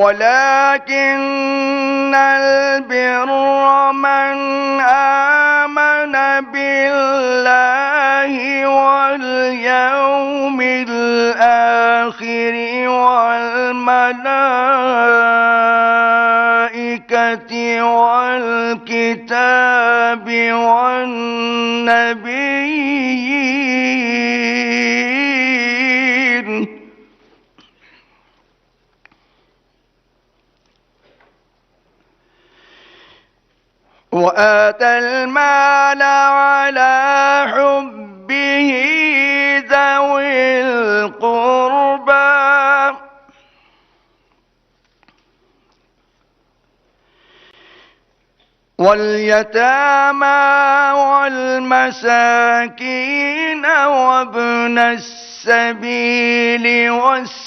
ولكن البر من آمن بالله واليوم الآخر والملائكة والكتاب والنبيين وآتى المال على حبه ذوي القربى واليتامى والمساكين وابن السبيل والسائلين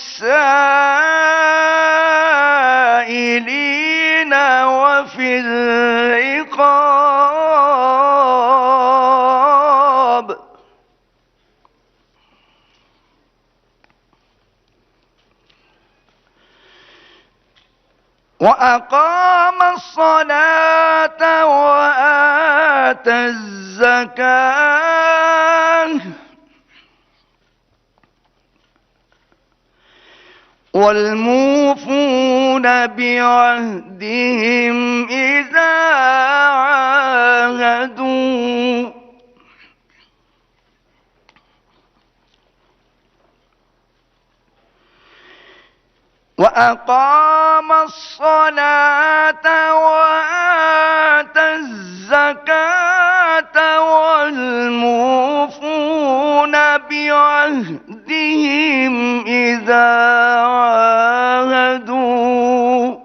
وفي الرقاب وأقام الصلاة وآتى الزكاة والموفون بعهدهم إذا عاهدوا وأقام الصلاة وآتى الزكاة والموفون بعهدهم إذا عاهدوا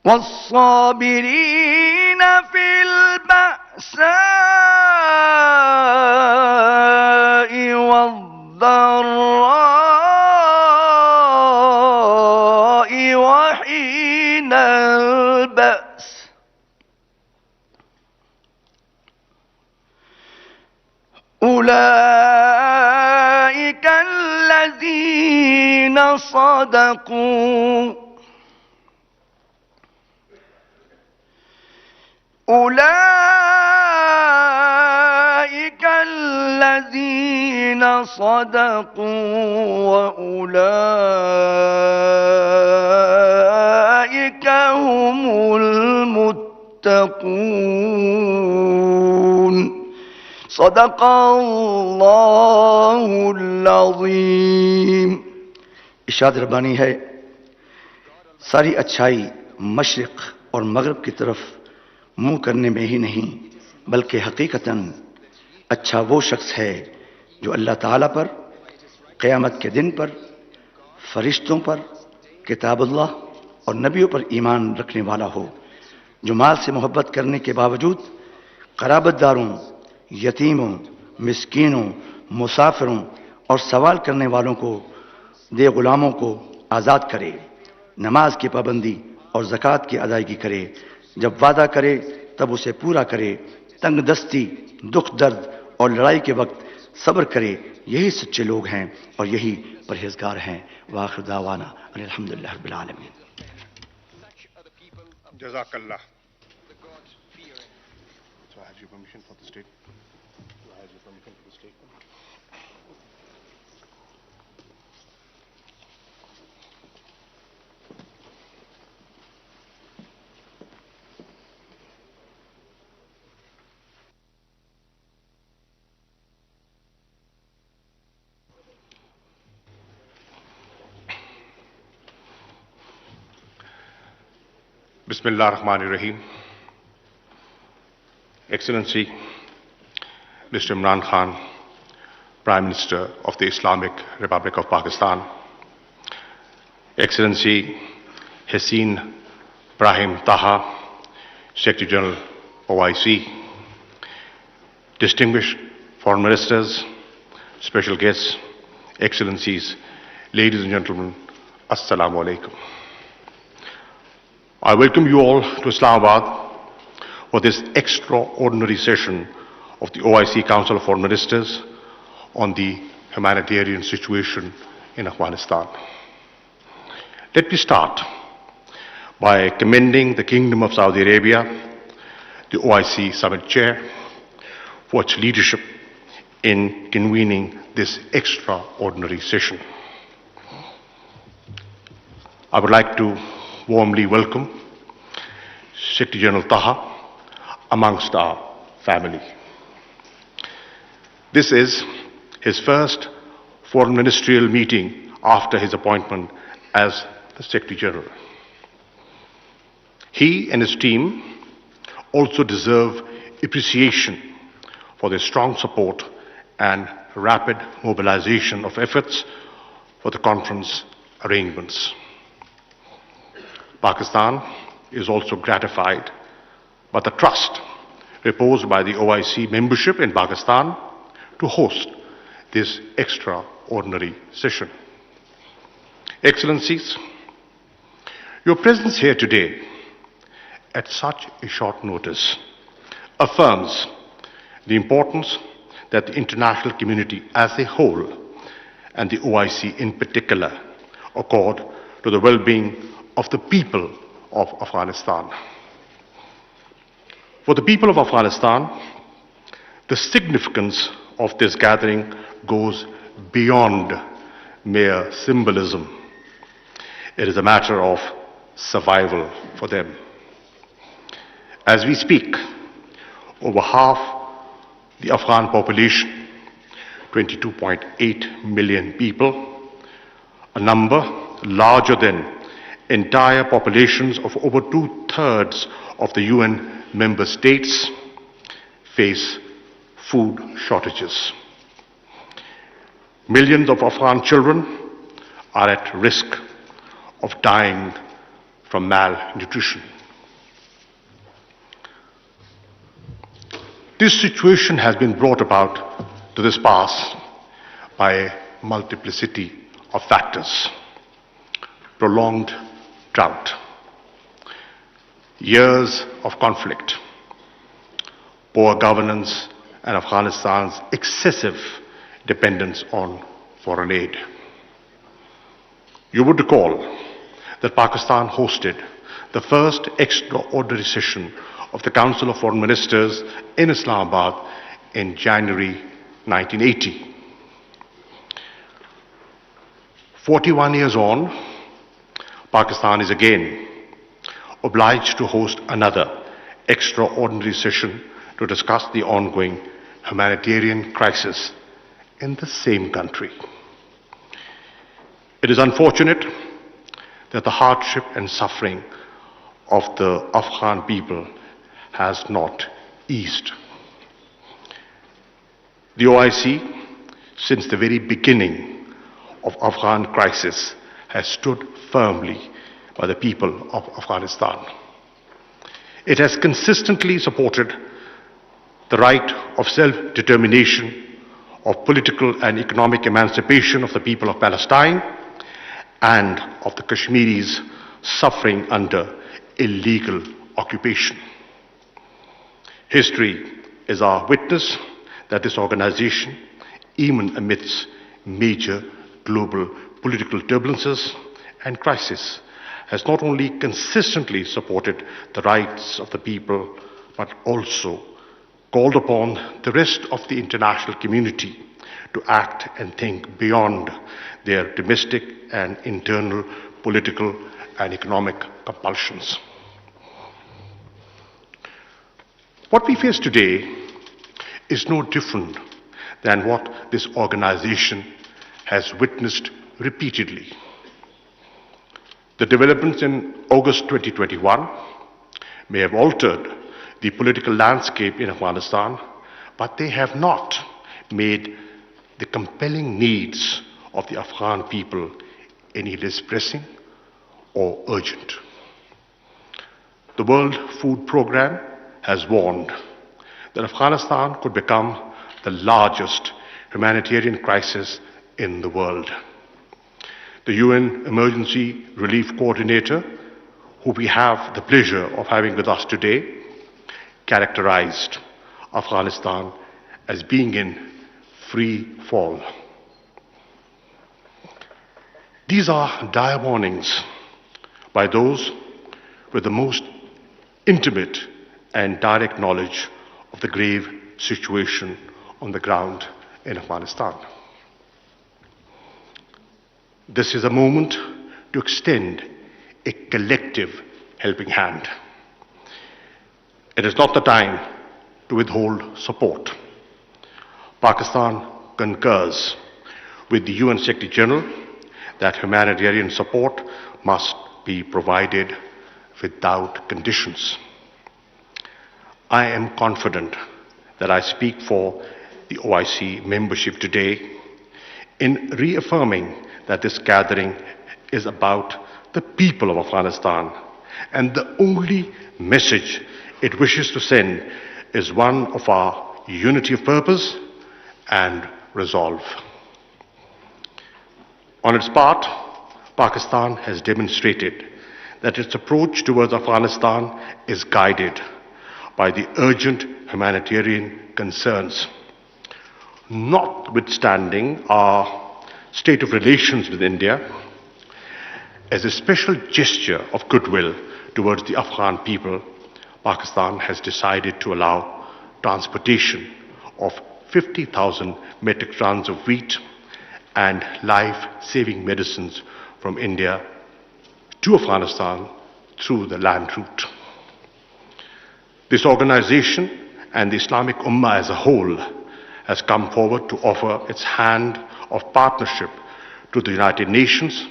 والصابرين في البأساء والضراء وحين البأس أولئك الذين صدقوا وأولئك هم المتقون صدق الله العظीम। इरशाद रब्बानी है, सारी अच्छाई मशरिक और मगरब की तरफ मुंह करने में ही नहीं बल्कि हकीकतन अच्छा वो शख्स है जो अल्लाह ताला पर, क़यामत के दिन पर, फरिश्तों पर, किताबुल्लाह और नबियों पर ईमान रखने वाला हो, जो माल से मोहब्बत करने के बावजूद क़राबतदारों, यतीमों, मिस्कीनों, मुसाफिरों और सवाल करने वालों को दे, गुलामों को आज़ाद करे, नमाज की पाबंदी और ज़कात की अदायगी करे, जब वादा करे तब उसे पूरा करे, तंग दस्ती, दुख दर्द और लड़ाई के वक्त सब्र करे, यही सच्चे लोग हैं और यही परहेजगार हैं। वाखिर दावाना अल्हम्दुलिल्लाह रब्बिल आलमीन। जज़ाकल्लाह। So I have your permission for the statement. Do I have your permission for the statement? Bismillah ar-Rahman ar-Rahim. Excellency, Mr. Imran Khan, Prime Minister of the Islamic Republic of Pakistan, Excellency Hussein Brahim Taha, Secretary General OIC, distinguished foreign ministers, special guests, Excellencies, ladies and gentlemen, Assalamu alaikum. I welcome you all to Islamabad for this extraordinary session of the OIC Council of Foreign Ministers on the humanitarian situation in Afghanistan. Let me start by commending the Kingdom of Saudi Arabia, the OIC Summit Chair, for its leadership in convening this extraordinary session. I would like to warmly welcome Secretary General Taha amongst our family. This is his first foreign ministerial meeting after his appointment as the Secretary General. He and his team also deserve appreciation for their strong support and rapid mobilization of efforts for the conference arrangements. Pakistan is also gratified by the trust reposed by the OIC membership in Pakistan to host this extraordinary session. Excellencies, your presence here today at such a short notice affirms the importance that the international community as a whole and the OIC in particular accord to the well-being of the people of Afghanistan. For the people of Afghanistan, the significance of this gathering goes beyond mere symbolism. It is a matter of survival for them. As we speak, over half the Afghan population, 22.8 million people, a number larger than entire populations of over 2/3 of the UN member states, face food shortages. Millions of Afghan children are at risk of dying from malnutrition. This situation has been brought about to this pass by a multiplicity of factors. Prolonged drought, years of conflict, poor governance, and Afghanistan's excessive dependence on foreign aid. You would recall that Pakistan hosted the first extraordinary session of the Council of Foreign Ministers in Islamabad in January 1980. 41 years on, Pakistan is again obliged to host another extraordinary session to discuss the ongoing humanitarian crisis in the same country. It is unfortunate that the hardship and suffering of the Afghan people has not eased. The OIC, since the very beginning of Afghan crisis, has stood firmly by the people of Afghanistan. It has consistently supported the right of self-determination, of political and economic emancipation of the people of Palestine and of the Kashmiris suffering under illegal occupation. History is our witness that this organization, even amidst major global political turbulences and crisis, has not only consistently supported the rights of the people, but also called upon the rest of the international community to act and think beyond their domestic and internal political and economic compulsions. What we face today is no different than what this organization has witnessed repeatedly. The developments in August 2021 may have altered the political landscape in Afghanistan, but they have not made the compelling needs of the Afghan people any less pressing or urgent. The World Food Programme has warned that Afghanistan could become the largest humanitarian crisis in the world. The UN Emergency Relief Coordinator, who we have the pleasure of having with us today, characterized Afghanistan as being in free fall. These are dire warnings by those with the most intimate and direct knowledge of the grave situation on the ground in Afghanistan. This is a moment to extend a collective helping hand. It is not the time to withhold support. Pakistan concurs with the UN Secretary General that humanitarian support must be provided without conditions. I am confident that I speak for the OIC membership today in reaffirming that this gathering is about the people of Afghanistan, and the only message it wishes to send is one of our unity of purpose and resolve. On its part, Pakistan has demonstrated that its approach towards Afghanistan is guided by the urgent humanitarian concerns. Notwithstanding our state of relations with India, as a special gesture of goodwill towards the Afghan people, Pakistan has decided to allow transportation of 50,000 metric tons of wheat and life-saving medicines from India to Afghanistan through the land route. This organization and the Islamic Ummah as a whole has come forward to offer its hand of partnership to the United Nations,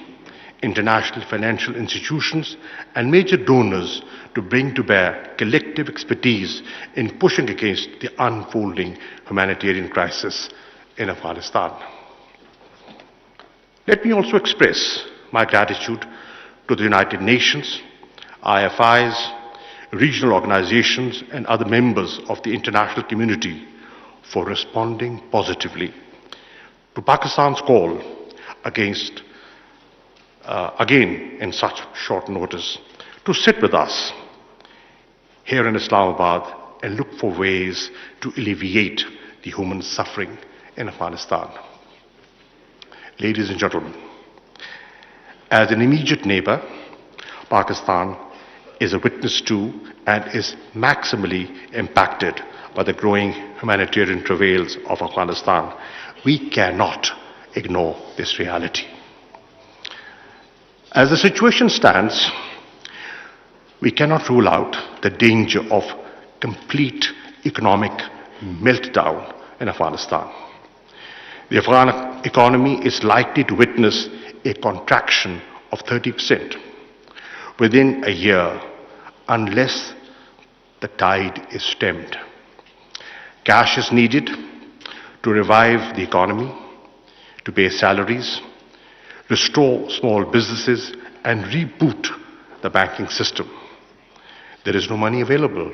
international financial institutions, and major donors to bring to bear collective expertise in pushing against the unfolding humanitarian crisis in Afghanistan. Let me also express my gratitude to the United Nations, IFIs, regional organizations, and other members of the international community for responding positively to Pakistan's call against, again in such short notice, to sit with us here in Islamabad and look for ways to alleviate the human suffering in Afghanistan. Ladies and gentlemen, as an immediate neighbor, Pakistan is a witness to and is maximally impacted by the growing humanitarian travails of Afghanistan. We cannot ignore this reality. As the situation stands, we cannot rule out the danger of complete economic meltdown in Afghanistan. The Afghan economy is likely to witness a contraction of 30% within a year unless the tide is stemmed. Cash is needed to revive the economy, to pay salaries, restore small businesses, and reboot the banking system. There is no money available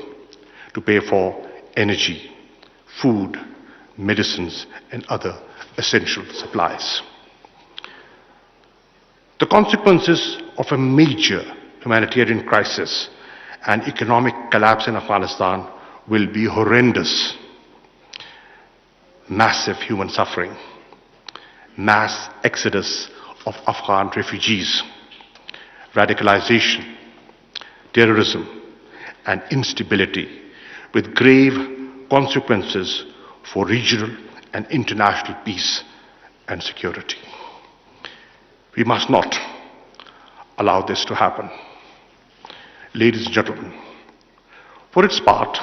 to pay for energy, food, medicines, and other essential supplies. The consequences of a major humanitarian crisis and economic collapse in Afghanistan will be horrendous. Massive human suffering, mass exodus of Afghan refugees, radicalization, terrorism, and instability, with grave consequences for regional and international peace and security. We must not allow this to happen. Ladies and gentlemen, for its part,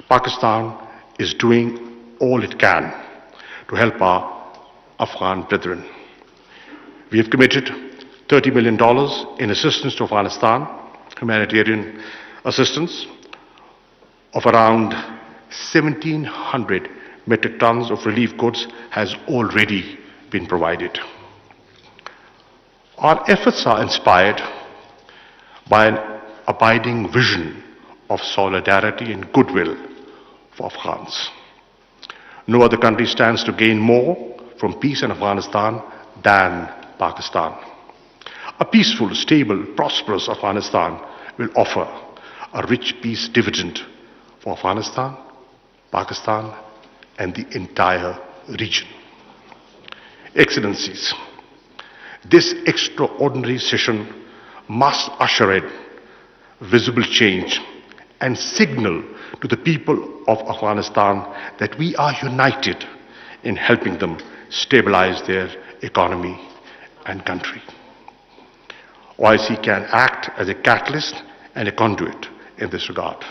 Pakistan is doing all it can to help our Afghan brethren. We have committed $30 million in assistance to Afghanistan, humanitarian assistance of around 1,700 metric tons of relief goods has already been provided. Our efforts are inspired by an abiding vision of solidarity and goodwill for Afghans. No other country stands to gain more from peace in Afghanistan than Pakistan. A peaceful, stable, prosperous Afghanistan will offer a rich peace dividend for Afghanistan, Pakistan, and the entire region. Excellencies, this extraordinary session must usher in visible change and signal to the people of Afghanistan that we are united in helping them stabilize their economy and country. OIC can act as a catalyst and a conduit in this regard.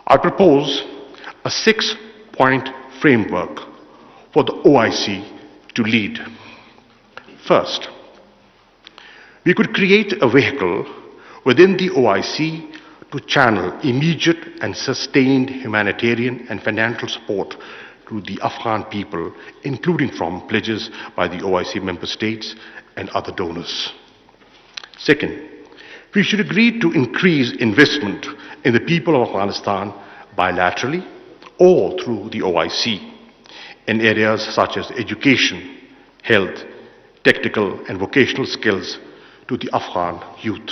I propose a 6-point framework for the OIC to lead. First, we could create a vehicle within the OIC to channel immediate and sustained humanitarian and financial support to the Afghan people, including from pledges by the OIC member states and other donors. Second, we should agree to increase investment in the people of Afghanistan bilaterally or through the OIC in areas such as education, health, technical and vocational skills to the Afghan youth.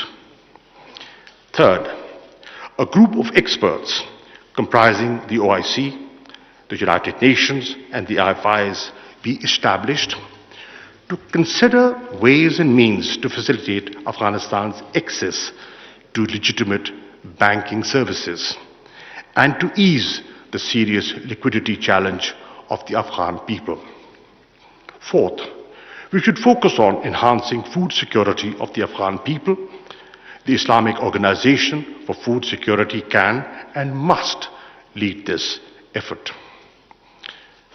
Third, a group of experts comprising the OIC, the United Nations and the IFIs be established to consider ways and means to facilitate Afghanistan's access to legitimate banking services and to ease the serious liquidity challenge of the Afghan people. Fourth, we should focus on enhancing food security of the Afghan people. The Islamic Organization for Food Security can and must lead this effort.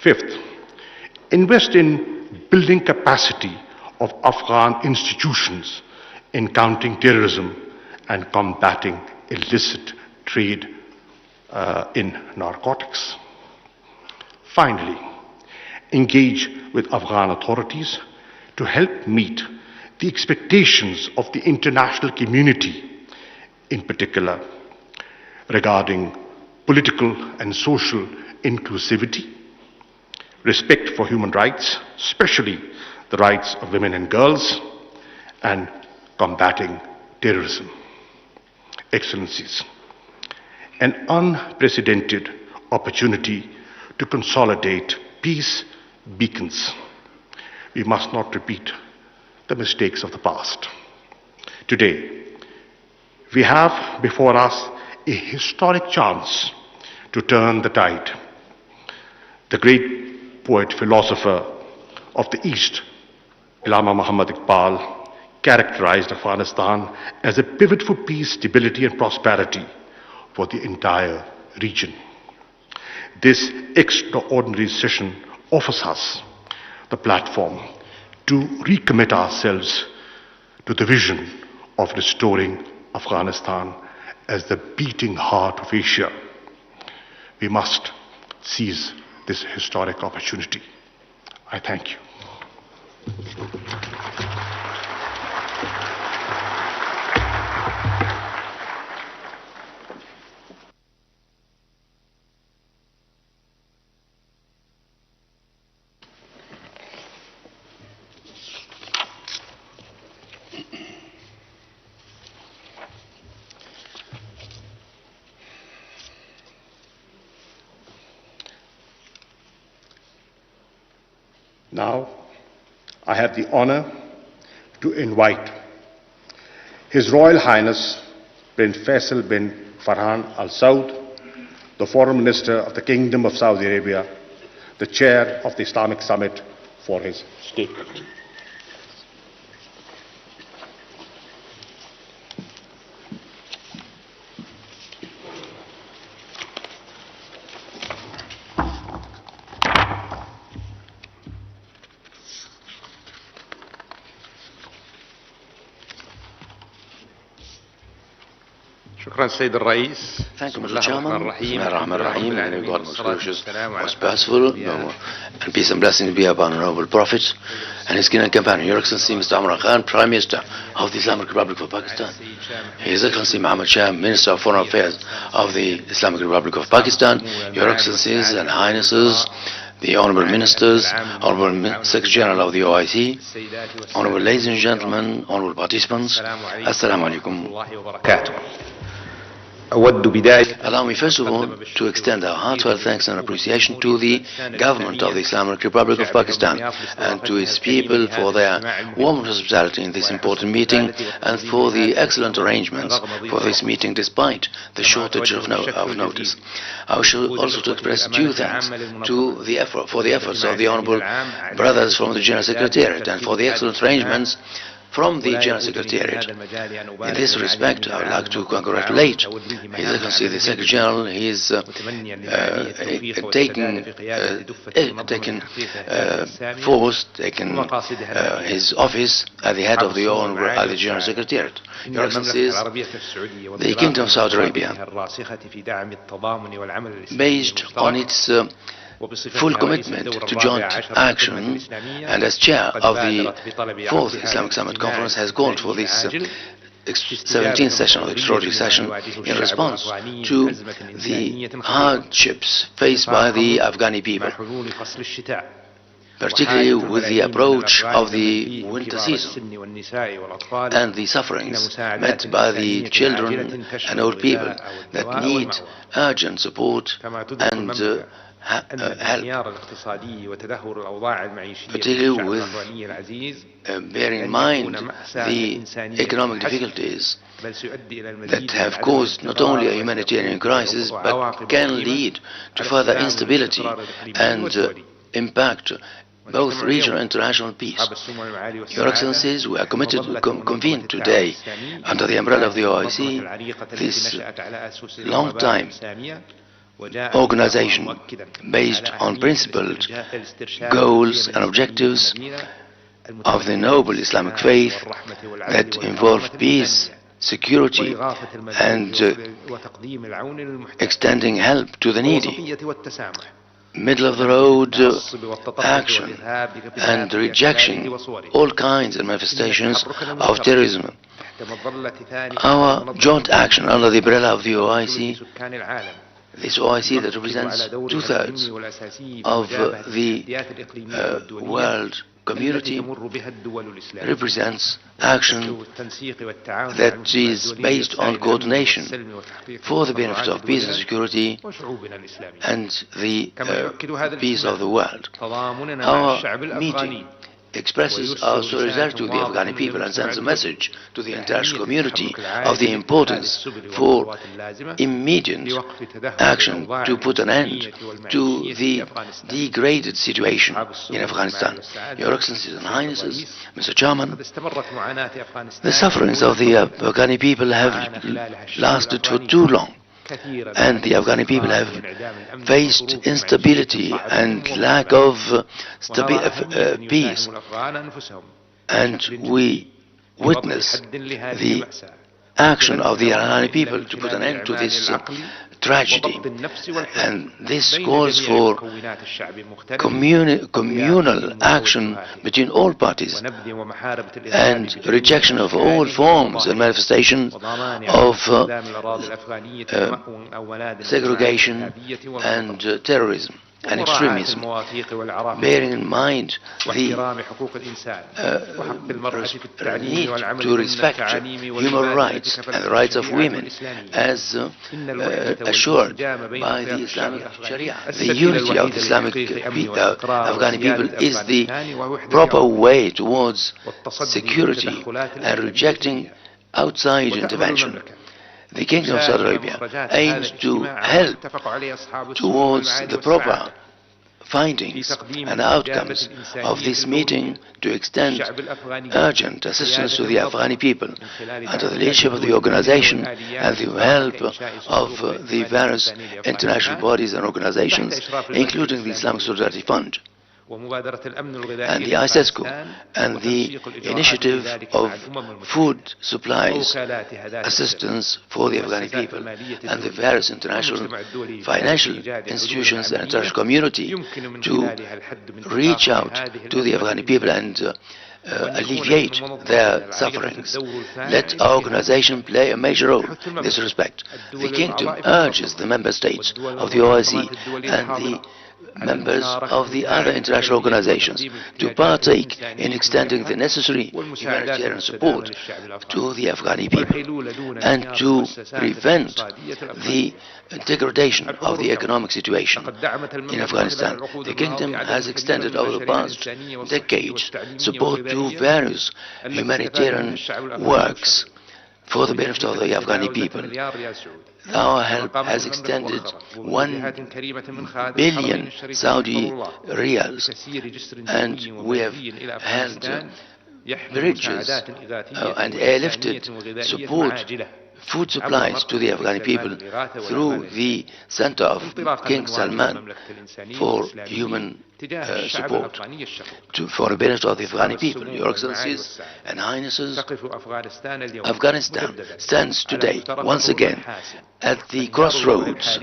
Fifth, invest in building capacity of Afghan institutions in countering terrorism and combating illicit trade in narcotics. Finally, engage with Afghan authorities to help meet the expectations of the international community, in particular regarding political and social inclusivity, respect for human rights, especially the rights of women and girls, and combating terrorism. Excellencies, an unprecedented opportunity to consolidate peace beacons. We must not repeat the mistakes of the past. Today, we have before us a historic chance to turn the tide. The great poet philosopher of the East, Allama Muhammad Iqbal, characterized Afghanistan as a pivot for peace, stability and prosperity for the entire region. This extraordinary session offers us the platform to recommit ourselves to the vision of restoring Afghanistan as the beating heart of Asia. We must seize this historic opportunity. I thank you. Now, I have the honor to invite His Royal Highness Prince Faisal bin Farhan Al Saud, the Foreign Minister of the Kingdom of Saudi Arabia, the Chair of the Islamic Summit, for his statement. Thank you, Mr. Chairman. Bismillahirrahmanirrahim. In God most gracious, most merciful, and peace and blessings be upon our noble Prophet and his king and companion, Your Excellency Mr. Imran Khan, Prime Minister of the Islamic Republic of Pakistan, His Excellency Muhammad Shah, Minister of Foreign Affairs of the Islamic Republic of Pakistan, Your Excellencies and Highnesses, the Honorable Ministers, Honorable Secretary General of the OIC, Honorable ladies and gentlemen, Honorable participants, Assalamu alaikum wa barakatuh. Allow me first of all to extend our heartfelt thanks and appreciation to the government of the Islamic Republic of Pakistan and to its people for their warm hospitality in this important meeting and for the excellent arrangements for this meeting despite the shortage of notice. I wish also to express due thanks for the efforts of the Honorable Brothers from the General Secretariat and for the excellent arrangements from the General Secretariat. In this respect, I would like to congratulate His Excellency the Secretary General. He is taken his office at the head of the Honorable General Secretariat. Your Excellencies, the Kingdom of Saudi Arabia, based on its full commitment to joint action and as chair of the 4th Islamic Summit Conference has called for this 17th session of the extraordinary session in response to the hardships faced by the Afghani people, particularly with the approach of the winter season and the sufferings met by the children and old people that need urgent support and help, particularly with bearing in mind the economic difficulties that have caused not only a humanitarian crisis but can lead to further instability and impact both regional and international peace. Your Excellencies, we are committed to convene today under the umbrella of the OIC this long-time organization based on principled goals and objectives of the noble Islamic faith that involve peace, security and extending help to the needy, middle-of-the-road action and rejecting all kinds of manifestations of terrorism. Our joint action under the umbrella of the OIC, this OIC that represents 2/3 of the world community, represents action that is based on coordination for the benefit of peace and security and the peace of the world. Our meeting expresses our solidarity to the Afghani people and sends a message to the international community of the importance for immediate action to put an end to the degraded situation in Afghanistan. Your Excellencies and Highnesses, Mr. Chairman, the sufferings of the Afghani people have lasted for too long, and the Afghani people have faced instability and lack of peace, and we witness the action of the Afghani people to put an end to this tragedy, and this calls for communal action between all parties and rejection of all forms and manifestations of segregation and terrorism and extremism, bearing in mind the need to respect human rights and the rights of women as assured by the Islamic Sharia. The unity of the Afghani people is the proper way towards security and rejecting outside intervention. The Kingdom of Saudi Arabia aims to help towards the proper findings and outcomes of this meeting to extend urgent assistance to the Afghani people under the leadership of the organization and the help of the various international bodies and organizations, including the Islamic Solidarity Fund and the ISESCO and the initiative of food supplies assistance for the Afghani people and the various international financial institutions and international community to reach out to the Afghani people and alleviate their sufferings. Let our organization play a major role in this respect. The Kingdom urges the member states of the OIC and the members of the other international organizations to partake in extending the necessary humanitarian support to the Afghani people and to prevent the degradation of the economic situation in Afghanistan. The Kingdom has extended over the past decades support to various humanitarian works for the benefit of the Afghani people. Our help has extended 1 billion Saudi riyals, and we have held bridges and airlifted support, food supplies to the Afghani people through the Center of King Salman for human support for the benefit of the Afghani people. Your Excellencies and Highnesses, Afghanistan stands today once again at the crossroads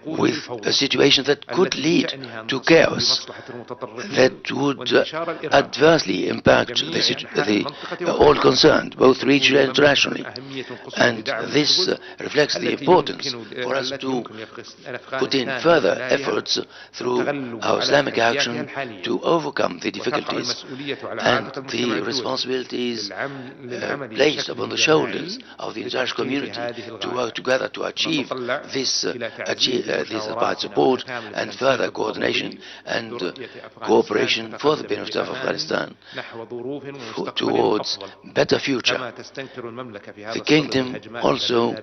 with a situation that could lead to chaos, that would adversely impact all concerned, both regionally and internationally. And this reflects the importance for us to put in further efforts through our Islamic action to overcome the difficulties and the responsibilities placed upon the shoulders of the international community to work together to achieve this by support and further coordination and cooperation for the benefit of Afghanistan towards better future. The Kingdom also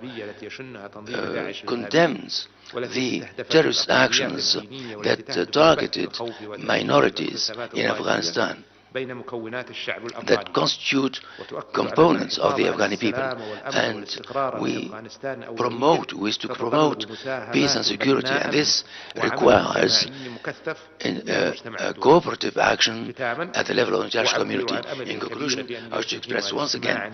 condemns the terrorist actions that targeted minorities in Afghanistan, that constitute components of the Afghani people, and we wish to promote peace and security, and this requires cooperative action at the level of the international community. In conclusion, I wish to express once again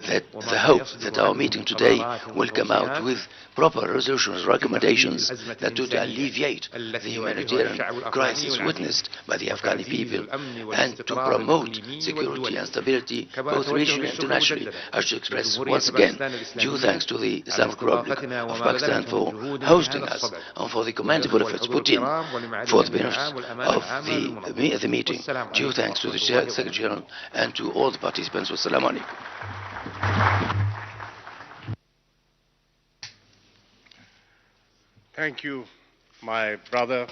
that the hope that our meeting today will come out with proper resolutions, recommendations that would alleviate the humanitarian crisis witnessed by the Afghani people and to promote security and stability both regionally and internationally. I wish to express once again due thanks to the Islamic Republic of Pakistan for hosting us and for the commendable efforts put in for the benefit of the meeting. Due thanks to the Secretary General and to all the participants. Wassalamu alaikum. Thank you, my brother,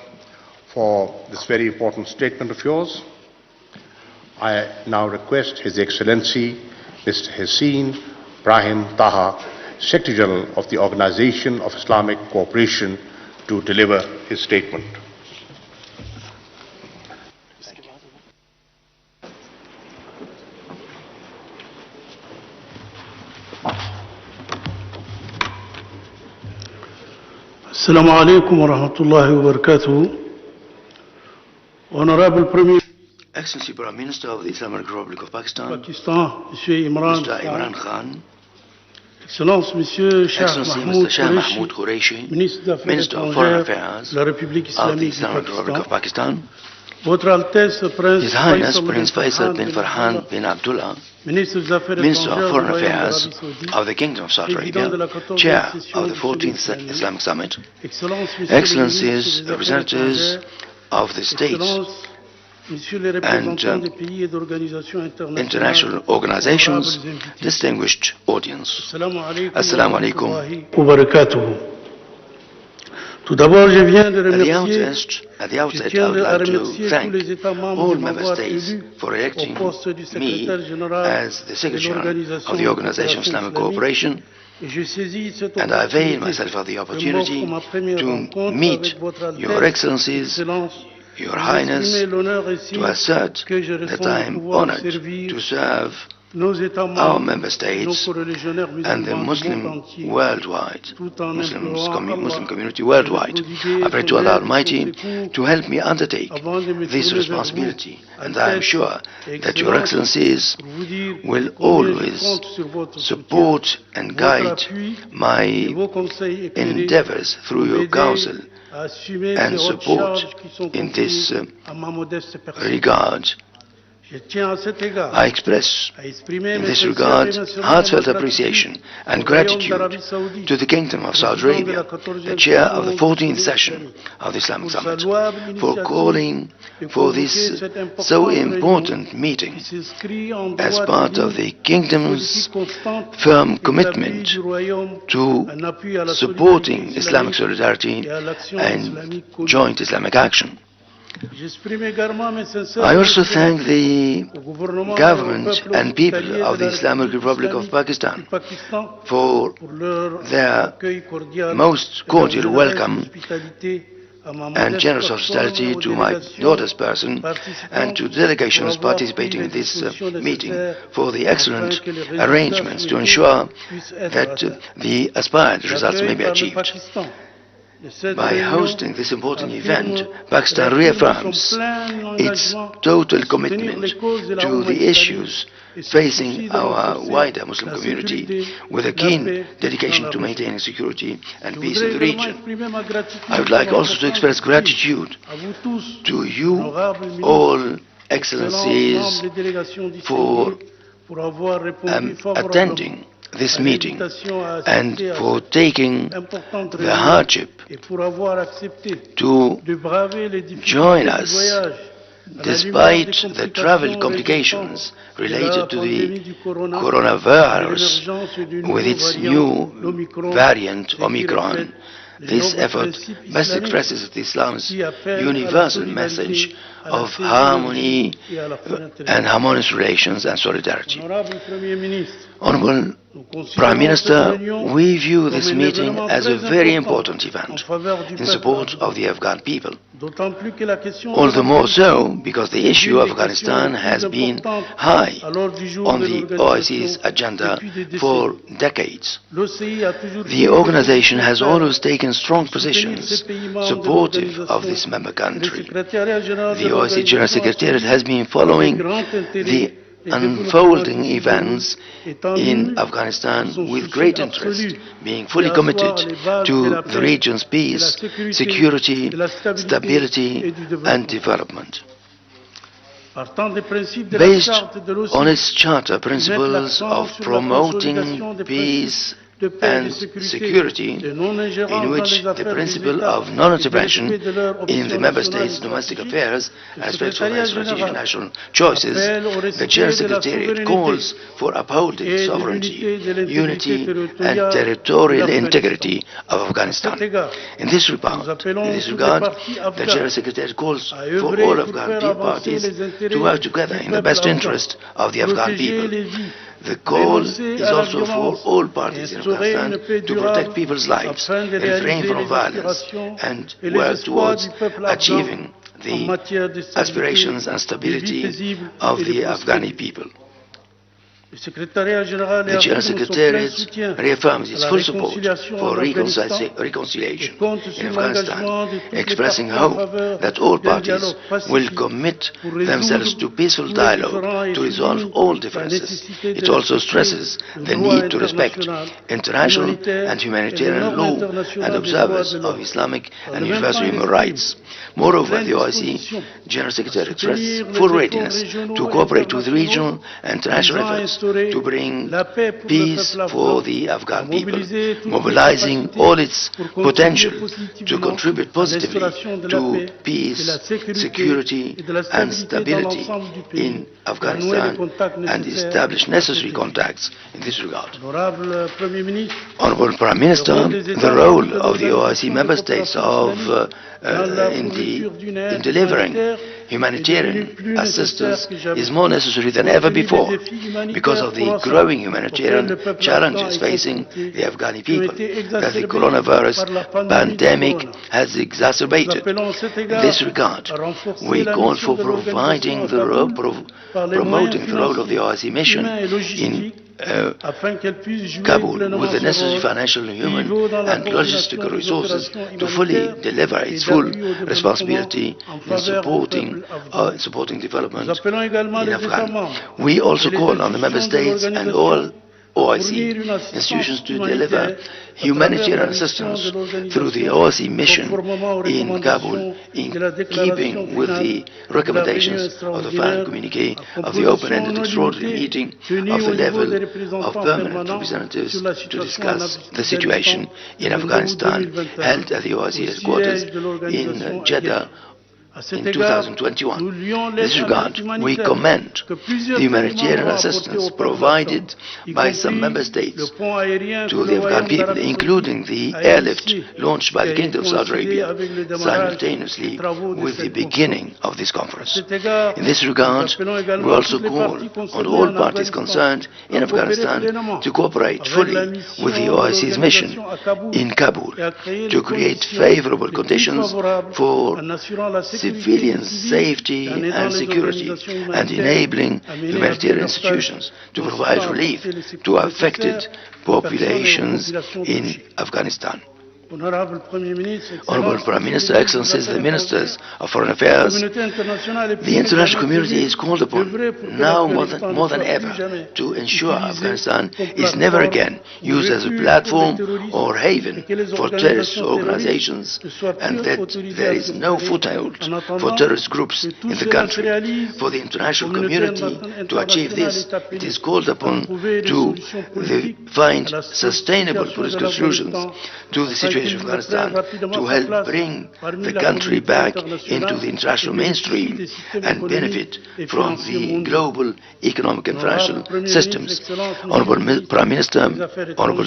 for this very important statement of yours. I now request His Excellency Mr. Hussein Brahim Taha, Secretary General of the Organization of Islamic Cooperation, to deliver his statement. Assalamu alaikum wa rahmatullahi wa barakatuh. Honorable Premier Excellency Prime Minister of the Islamic Republic of Pakistan, Mr. Imran Khan, Excellence Monsieur Excellency Mr. Shah Mahmoud Qureshi, Minister of Foreign Affairs la République of the islamique Islamic du Republic of Pakistan, Votre Altesse Prince His Highness Prince Faisal bin Farhan bin Abdullah, Minister of Foreign Affairs of the Kingdom of Saudi Arabia, Chair of the 14th Islamic Summit, Excellencies, representatives of the states and international organizations, distinguished audience. Assalamu alaikum. wa barakatuh. Tout d'abord, je viens de remercier At the outset, I would like to thank all member states for electing me as the Secretary General of the Organization of Islamic Cooperation, and I avail myself of the opportunity to meet Your Excellencies, Your Highness, to assert that I am honored to serve our member states and the Muslim community worldwide. I pray to Allah Almighty to help me undertake this responsibility, and I am sure that Your Excellencies will always support and guide my endeavors through your counsel and support in this regard I express in this regard heartfelt appreciation and gratitude to the Kingdom of Saudi Arabia, the chair of the 14th session of the Islamic Summit, for calling for this so important meeting as part of the Kingdom's firm commitment to supporting Islamic solidarity and joint Islamic action. I also thank the government and people of the Islamic Republic of Pakistan for their most cordial welcome and generous hospitality to my daughter's person and to delegations participating in this meeting for the excellent arrangements to ensure that the aspired results may be achieved. By hosting this important event, Pakistan reaffirms its total commitment to the issues facing our wider Muslim community with a keen dedication to maintaining security and peace in the region. I would like also to express gratitude to you all, Excellencies, for attending this meeting and for taking the hardship to join us despite the travel complications related to the coronavirus with its new variant Omicron. This effort best expresses Islam's universal message of harmony and harmonious relations and solidarity. Honorable Prime Minister, we view this meeting as a very important event in support of the Afghan people. All the more so because the issue of Afghanistan has been high on the OIC's agenda for decades. The organization has always taken strong positions supportive of this member country. The OIC General Secretariat has been following the unfolding events in Afghanistan with great interest, being fully committed to the region's peace, security, stability and development. Based on its charter principles of promoting peace and security, in which the principle of non-intervention in the Member States' domestic affairs aspects of their strategic national choices, the General Secretariat calls for upholding sovereignty, unity and territorial integrity of Afghanistan. In this regard, the General Secretariat calls for all Afghan parties to work together in the best interest of the Afghan people. The call is also for all parties in Afghanistan to protect people's lives, refrain from violence and work towards achieving the aspirations and stability of the Afghani people. The General Secretariat reaffirms its full support for reconciliation in Afghanistan, expressing hope that all parties will commit themselves to peaceful dialogue to resolve all differences. It also stresses the need to respect international and humanitarian law and observers of Islamic and universal human rights. Moreover, the OIC General Secretary expressed full readiness to cooperate with regional and international efforts to bring peace for the Afghan people, mobilizing all its potential to contribute positively to peace, security and stability in Afghanistan and establish necessary contacts in this regard. Honorable Prime Minister, the role of the OIC member states in delivering humanitarian assistance is more necessary than ever before because of the growing humanitarian challenges facing the Afghani people that the coronavirus pandemic has exacerbated. In this regard, we call for promoting the role of the OIC mission in Kabul with the necessary financial, human and logistical resources to fully deliver its full responsibility in supporting development in Afghanistan. We also call on the Member States and all OIC institutions to deliver humanitarian assistance through the OIC mission in Kabul, in keeping with the recommendations of the final communique of the open-ended extraordinary meeting of the level of permanent representatives to discuss the situation in Afghanistan, held at the OIC headquarters in Jeddah in 2021. In this regard, we commend the humanitarian assistance provided by some member states to the Afghan people, including the airlift launched by the Kingdom of Saudi Arabia simultaneously with the beginning of this conference. In this regard, we also call on all parties concerned in Afghanistan to cooperate fully with the OIC's mission in Kabul to create favorable conditions for civilian safety and security, and enabling humanitarian institutions to provide relief to affected populations in Afghanistan. Honorable Prime Minister, Excellencies, the Ministers of Foreign Affairs, the international community is called upon now more than ever to ensure Afghanistan is never again used as a platform or haven for terrorist organizations, and that there is no foothold for terrorist groups in the country. For the international community to achieve this, it is called upon to find sustainable political solutions to the situation of Afghanistan, to help bring the country back into the international mainstream and benefit from the global economic and financial systems. Honorable Prime Minister, Honorable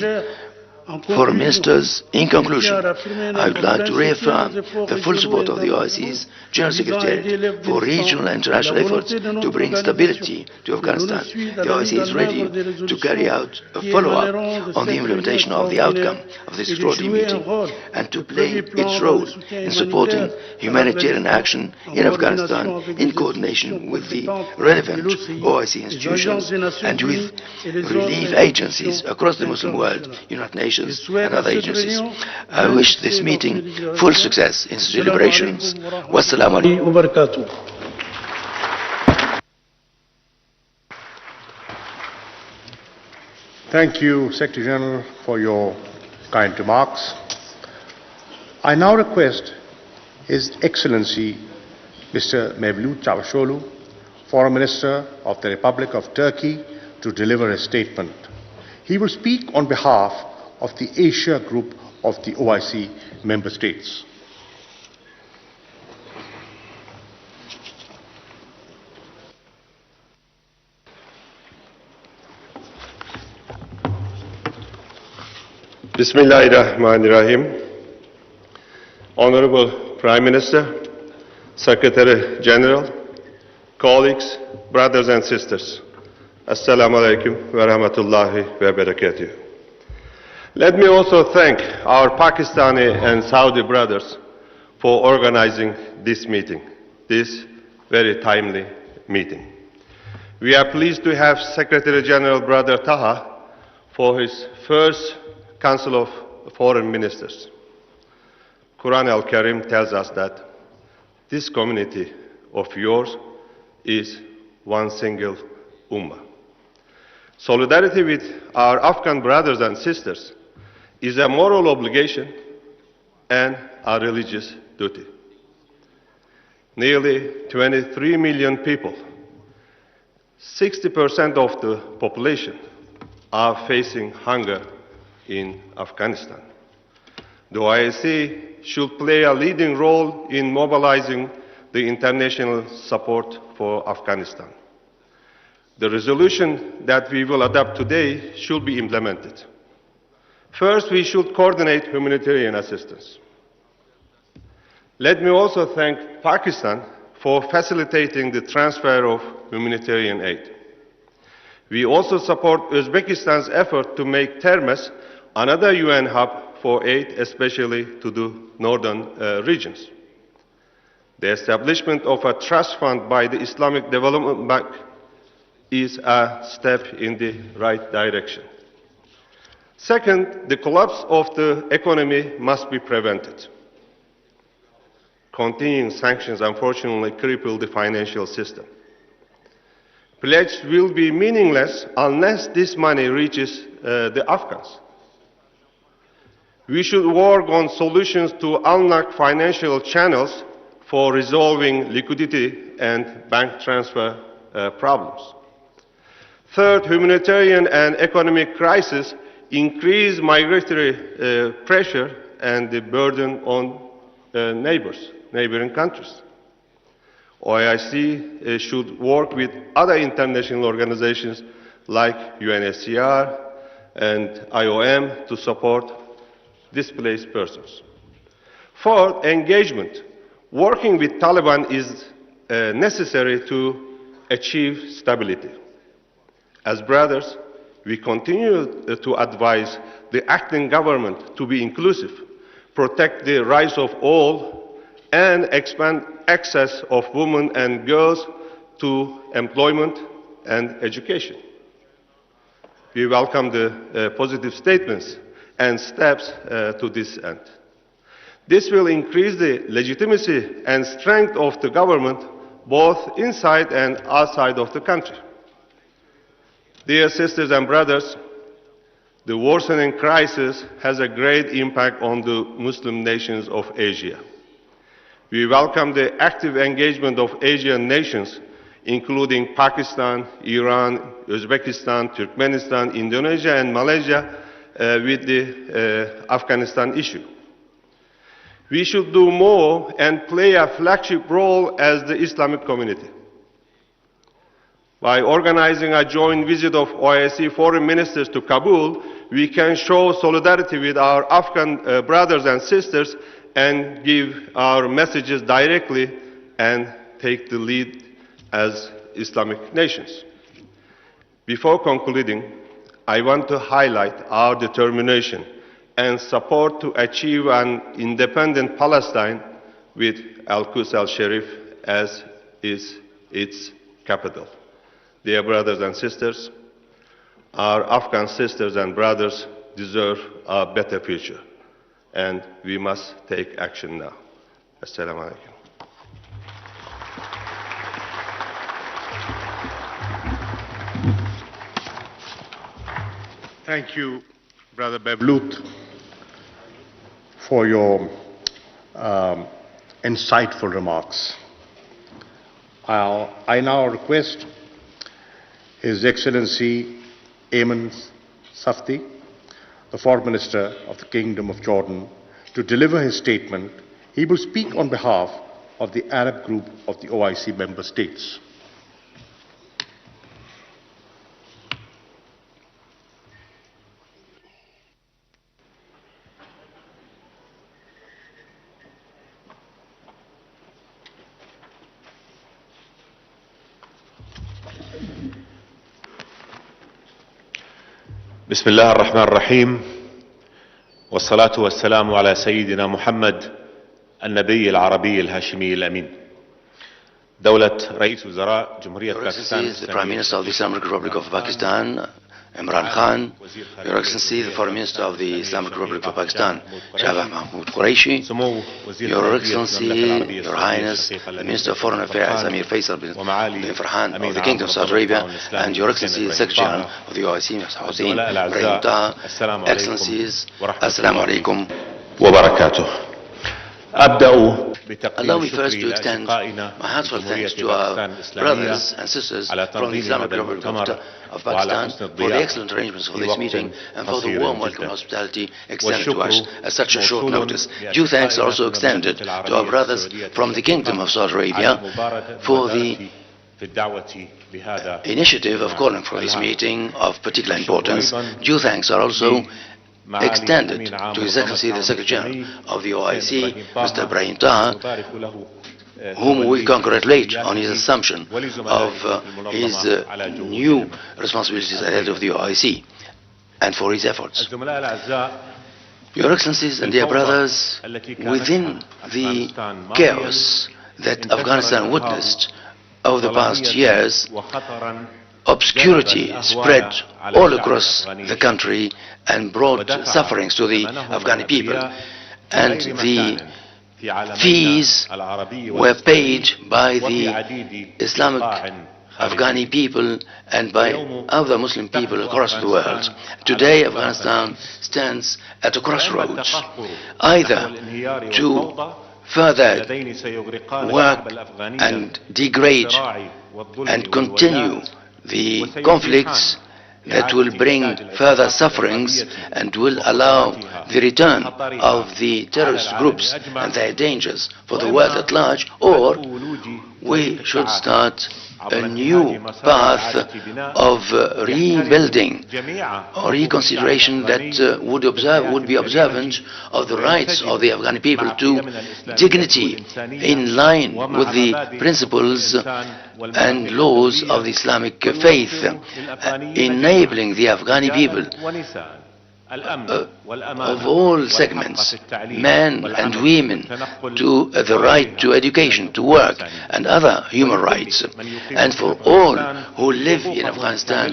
Foreign Ministers, in conclusion, I would like to reaffirm the full support of the OIC's General Secretariat for regional and international efforts to bring stability to Afghanistan. The OIC is ready to carry out a follow-up on the implementation of the outcome of this extraordinary meeting and to play its role in supporting humanitarian action in Afghanistan in coordination with the relevant OIC institutions and with relief agencies across the Muslim world, United Nations and other agencies. I wish this meeting full success in its deliberations. Wassalamu alaikum. Thank you, Secretary General, for your kind remarks. I now request His Excellency Mr. Mevlut Çavuşoğlu, Foreign Minister of the Republic of Turkey, to deliver a statement. He will speak on behalf of the Asia Group of the OIC member states. Bismillahirrahmanirrahim. Honorable Prime Minister, Secretary General, colleagues, brothers and sisters, Assalamu alaikum wa rahmatullahi wa barakatuh. Let me also thank our Pakistani and Saudi brothers for organizing this meeting, this very timely meeting. We are pleased to have Secretary General Brother Taha for his first Council of Foreign Ministers. Quran al-Karim tells us that this community of yours is one single ummah. Solidarity with our Afghan brothers and sisters is a moral obligation and a religious duty. Nearly 23 million people, 60% of the population, are facing hunger in Afghanistan. The OIC should play a leading role in mobilizing the international support for Afghanistan. The resolution that we will adopt today should be implemented. First, we should coordinate humanitarian assistance. Let me also thank Pakistan for facilitating the transfer of humanitarian aid. We also support Uzbekistan's effort to make Termes another UN hub for aid, especially to the northern regions. The establishment of a trust fund by the Islamic Development Bank is a step in the right direction. Second, the collapse of the economy must be prevented. Continuing sanctions unfortunately cripple the financial system. pledge will be meaningless unless this money reaches the Afghans. We should work on solutions to unlock financial channels for resolving liquidity and bank transfer problems. Third, humanitarian and economic crisis increase migratory pressure and the burden on neighboring countries. OIC should work with other international organizations like UNHCR and IOM to support displaced persons. Fourth, engagement. Working with Taliban is necessary to achieve stability. As brothers, we continue to advise the acting government to be inclusive, protect the rights of all, and expand access of women and girls to employment and education. We welcome the positive statements and steps to this end. This will increase the legitimacy and strength of the government both inside and outside of the country. Dear sisters and brothers, the worsening crisis has a great impact on the Muslim nations of Asia. We welcome the active engagement of Asian nations, including Pakistan, Iran, Uzbekistan, Turkmenistan, Indonesia, and Malaysia, with the Afghanistan issue. We should do more and play a flagship role as the Islamic community. By organizing a joint visit of OIC foreign ministers to Kabul, we can show solidarity with our Afghan brothers and sisters and give our messages directly and take the lead as Islamic nations. Before concluding, I want to highlight our determination and support to achieve an independent Palestine with Al-Quds al-Sharif as is its capital. Dear brothers and sisters, our Afghan sisters and brothers deserve a better future, and we must take action now. Assalamu alaikum. Thank you, Brother Beblut, for your insightful remarks. I now request His Excellency Ayman Safti, the Foreign Minister of the Kingdom of Jordan, to deliver his statement. He will speak on behalf of the Arab group of the OIC member states. بسم الله الرحمن الرحيم والصلاة والسلام على سيدنا محمد النبي العربي الهاشمي الأمين. دولة رئيس وزراء جمهورية باكستان the Prime Minister of the Islamic Republic of Pakistan, Imran Khan, Your Excellency, the Foreign Minister of the Islamic Republic of Pakistan, Shahbaz Mahmood Qureshi, Your Excellency, Your Highness, the Minister of Foreign Affairs, Amir Faisal bin Farhan of the Kingdom of Saudi Arabia, and Your Excellency, the Secretary General of the OIC, Mr. Hussein Ibrahim Taha, Excellencies, Assalamu alaikum wa barakatuh. Allow me first to extend my heartfelt thanks to our brothers and sisters from the Islamic Republic of Pakistan for the excellent arrangements for this meeting and for the warm welcome hospitality extended to us at such a short notice. Due thanks are also extended to our brothers from the Kingdom of Saudi Arabia for the initiative of calling for this meeting of particular importance. Due thanks are also extended to His Excellency the Secretary General of the OIC, Mr. Ibrahim Taha, whom we congratulate on his assumption of his new responsibilities at the head of the OIC and for his efforts. Your Excellencies and dear brothers, within the chaos that Afghanistan witnessed over the past years, obscurity spread all across the country and brought sufferings to the Afghani people, and the fees were paid by the Islamic Afghani people and by other Muslim people across the world. Today Afghanistan stands at a crossroads, either to further work and degrade and continue the conflicts that will bring further sufferings and will allow the return of the terrorist groups and their dangers for the world at large, or we should start a new path of rebuilding or reconsideration that would be observant of the rights of the Afghani people to dignity in line with the principles and laws of the Islamic faith, enabling the Afghani people of all segments, men and women, to the right to education, to work, and other human rights, and for all who live in Afghanistan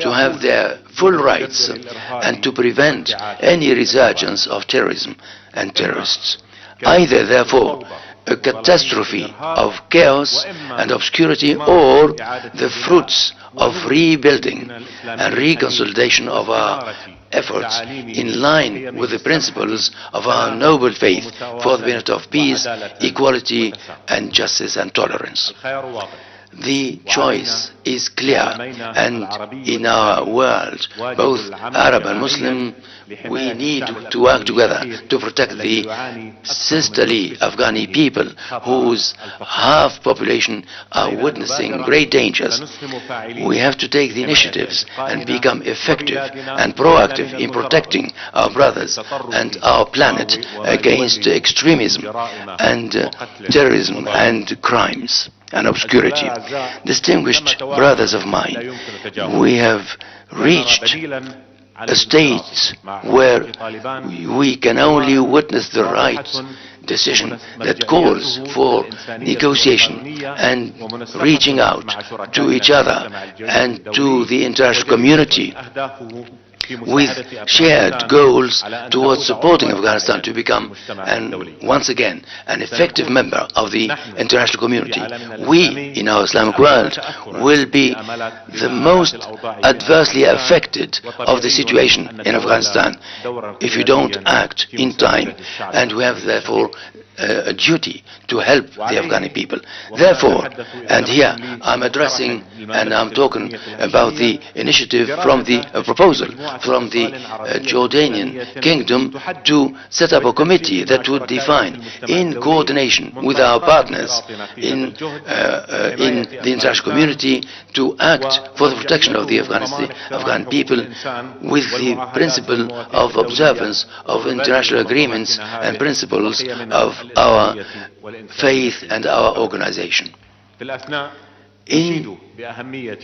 to have their full rights and to prevent any resurgence of terrorism and terrorists. Either, therefore, a catastrophe of chaos and obscurity, or the fruits of rebuilding and reconsolidation of our efforts in line with the principles of our noble faith for the benefit of peace, equality, and justice and tolerance. The choice is clear, and in our world, both Arab and Muslim, we need to work together to protect the sisterly Afghani people whose half population are witnessing great dangers. We have to take the initiatives and become effective and proactive in protecting our brothers and our planet against extremism and terrorism and crimes and obscurity. Distinguished brothers of mine, we have reached a state where we can only witness the right decision that calls for negotiation and reaching out to each other and to the international community with shared goals towards supporting Afghanistan to become, once again, an effective member of the international community. We, in our Islamic world, will be the most adversely affected of the situation in Afghanistan if you don't act in time, and we have therefore a duty to help the Afghani people. Therefore, and here I'm addressing and I'm talking about the initiative from the proposal from the Jordanian kingdom to set up a committee that would define, in coordination with our partners in the international community, to act for the protection of the Afghan people with the principle of observance of international agreements and principles of our faith and our organization. In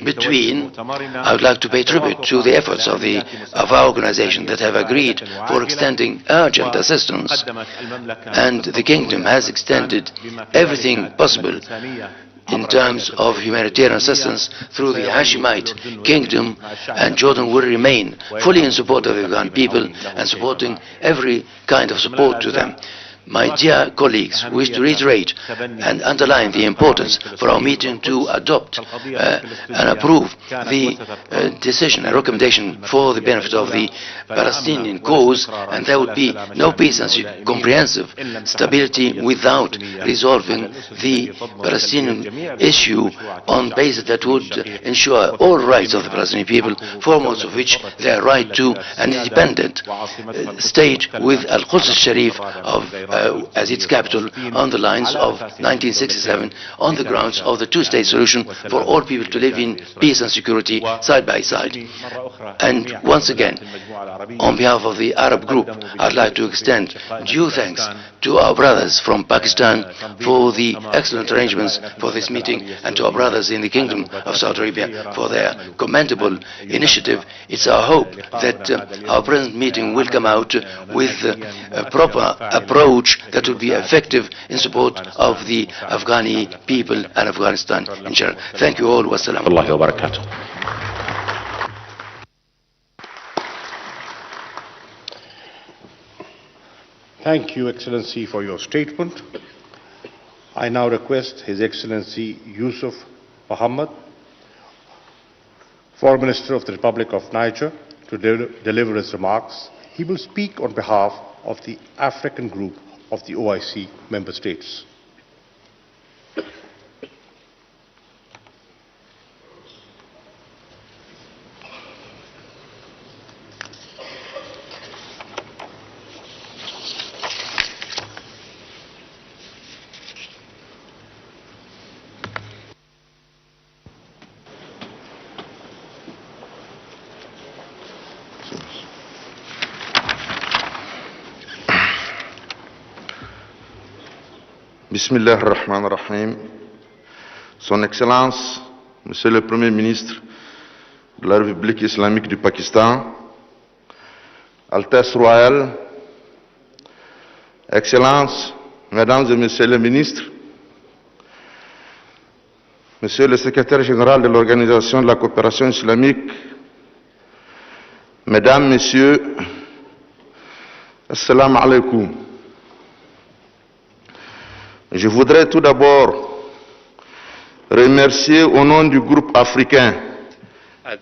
between, I would like to pay tribute to the efforts of our organization that have agreed for extending urgent assistance, and the Kingdom has extended everything possible in terms of humanitarian assistance through the Hashemite Kingdom, and Jordan will remain fully in support of the Afghan people and supporting every kind of support to them. My dear colleagues, wish to reiterate and underline the importance for our meeting to adopt and approve the decision and recommendation for the benefit of the Palestinian cause, and there would be no peace and comprehensive stability without resolving the Palestinian issue on basis that would ensure all rights of the Palestinian people, foremost of which their right to an independent state with Al-Quds al-Sharif as its capital on the lines of 1967, on the grounds of the two-state solution for all people to live in peace and security side by side. And once again, on behalf of the Arab group, I'd like to extend due thanks to our brothers from Pakistan for the excellent arrangements for this meeting, and to our brothers in the Kingdom of Saudi Arabia for their commendable initiative. It's our hope that our present meeting will come out with a proper approach that will be effective in support of the Afghani people and Afghanistan in general. Thank you all. Wassalamu alaikum wa barakatuh. Thank you, Excellency, for your statement. I now request His Excellency Yusuf Mohammed, Foreign Minister of the Republic of Niger, to deliver his remarks. He will speak on behalf of the African group of the OIC member states. Bismillah ar-Rahman ar-Rahim. Son Excellence, Monsieur le Premier ministre de la République islamique du Pakistan, Altesse royale, Excellences, Mesdames et Messieurs les ministres, Monsieur le Secrétaire général de l'Organisation de la coopération islamique, Mesdames, Messieurs, Assalamu alaikum. Je voudrais tout d'abord remercier au nom du groupe africain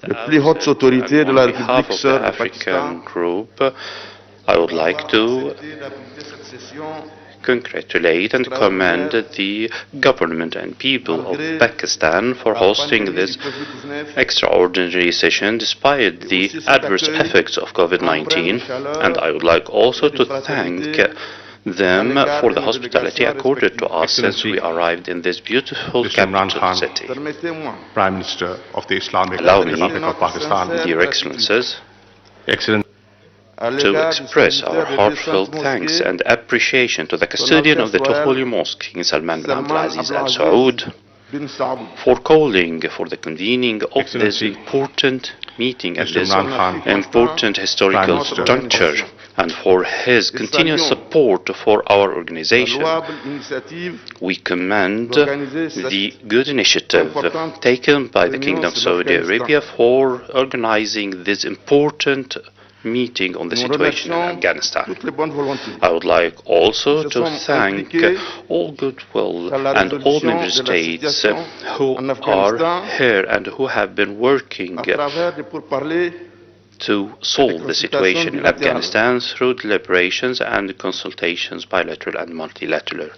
les plus hautes autorités de la République sœur du Pakistan. I would like to congratulate and commend the government and people of Pakistan for hosting this extraordinary session despite the adverse effects of COVID-19, and I would like also to thank them for the hospitality accorded to us since we arrived in this beautiful capital city. Prime Minister of the Islamic Republic of Pakistan. Dear Excellences, to express our heartfelt thanks and appreciation to the custodian of the two holy mosques, King Salman bin Abdulaziz Al Saud, for calling for the convening of this important meeting at this important historical juncture, and for his continuous support for our organization. We commend the good initiative taken by the Kingdom of Saudi Arabia for organizing this important meeting on the situation in Afghanistan. I would like also to thank all goodwill and all member states who are here and who have been working to solve the situation in Afghanistan through deliberations and consultations, bilateral and multilateral.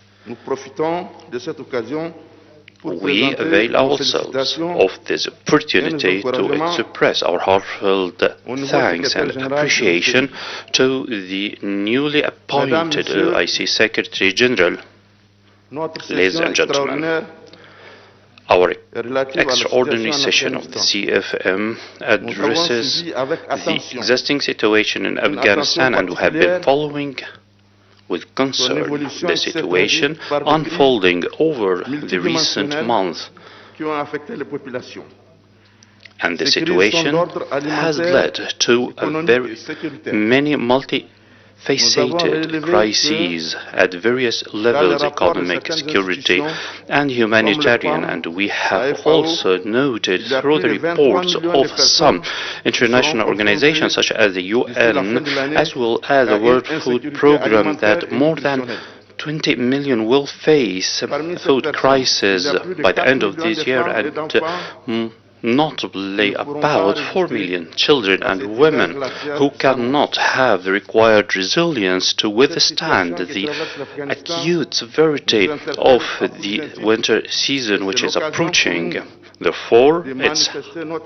We avail ourselves of this opportunity to express our heartfelt thanks and appreciation to the newly appointed OIC Secretary General. Ladies and gentlemen, our extraordinary session of the CFM addresses the existing situation in Afghanistan, and we have been following with concern the situation unfolding over the recent months. And the situation has led to many multifaceted crises at various levels: economic, security, and humanitarian. And we have also noted through the reports of some international organizations such as the UN, as well as the World Food Programme, that more than 20 million will face food crisis by the end of this year, and notably about 4 million children and women who cannot have the required resilience to withstand the acute severity of the winter season which is approaching. Therefore, it's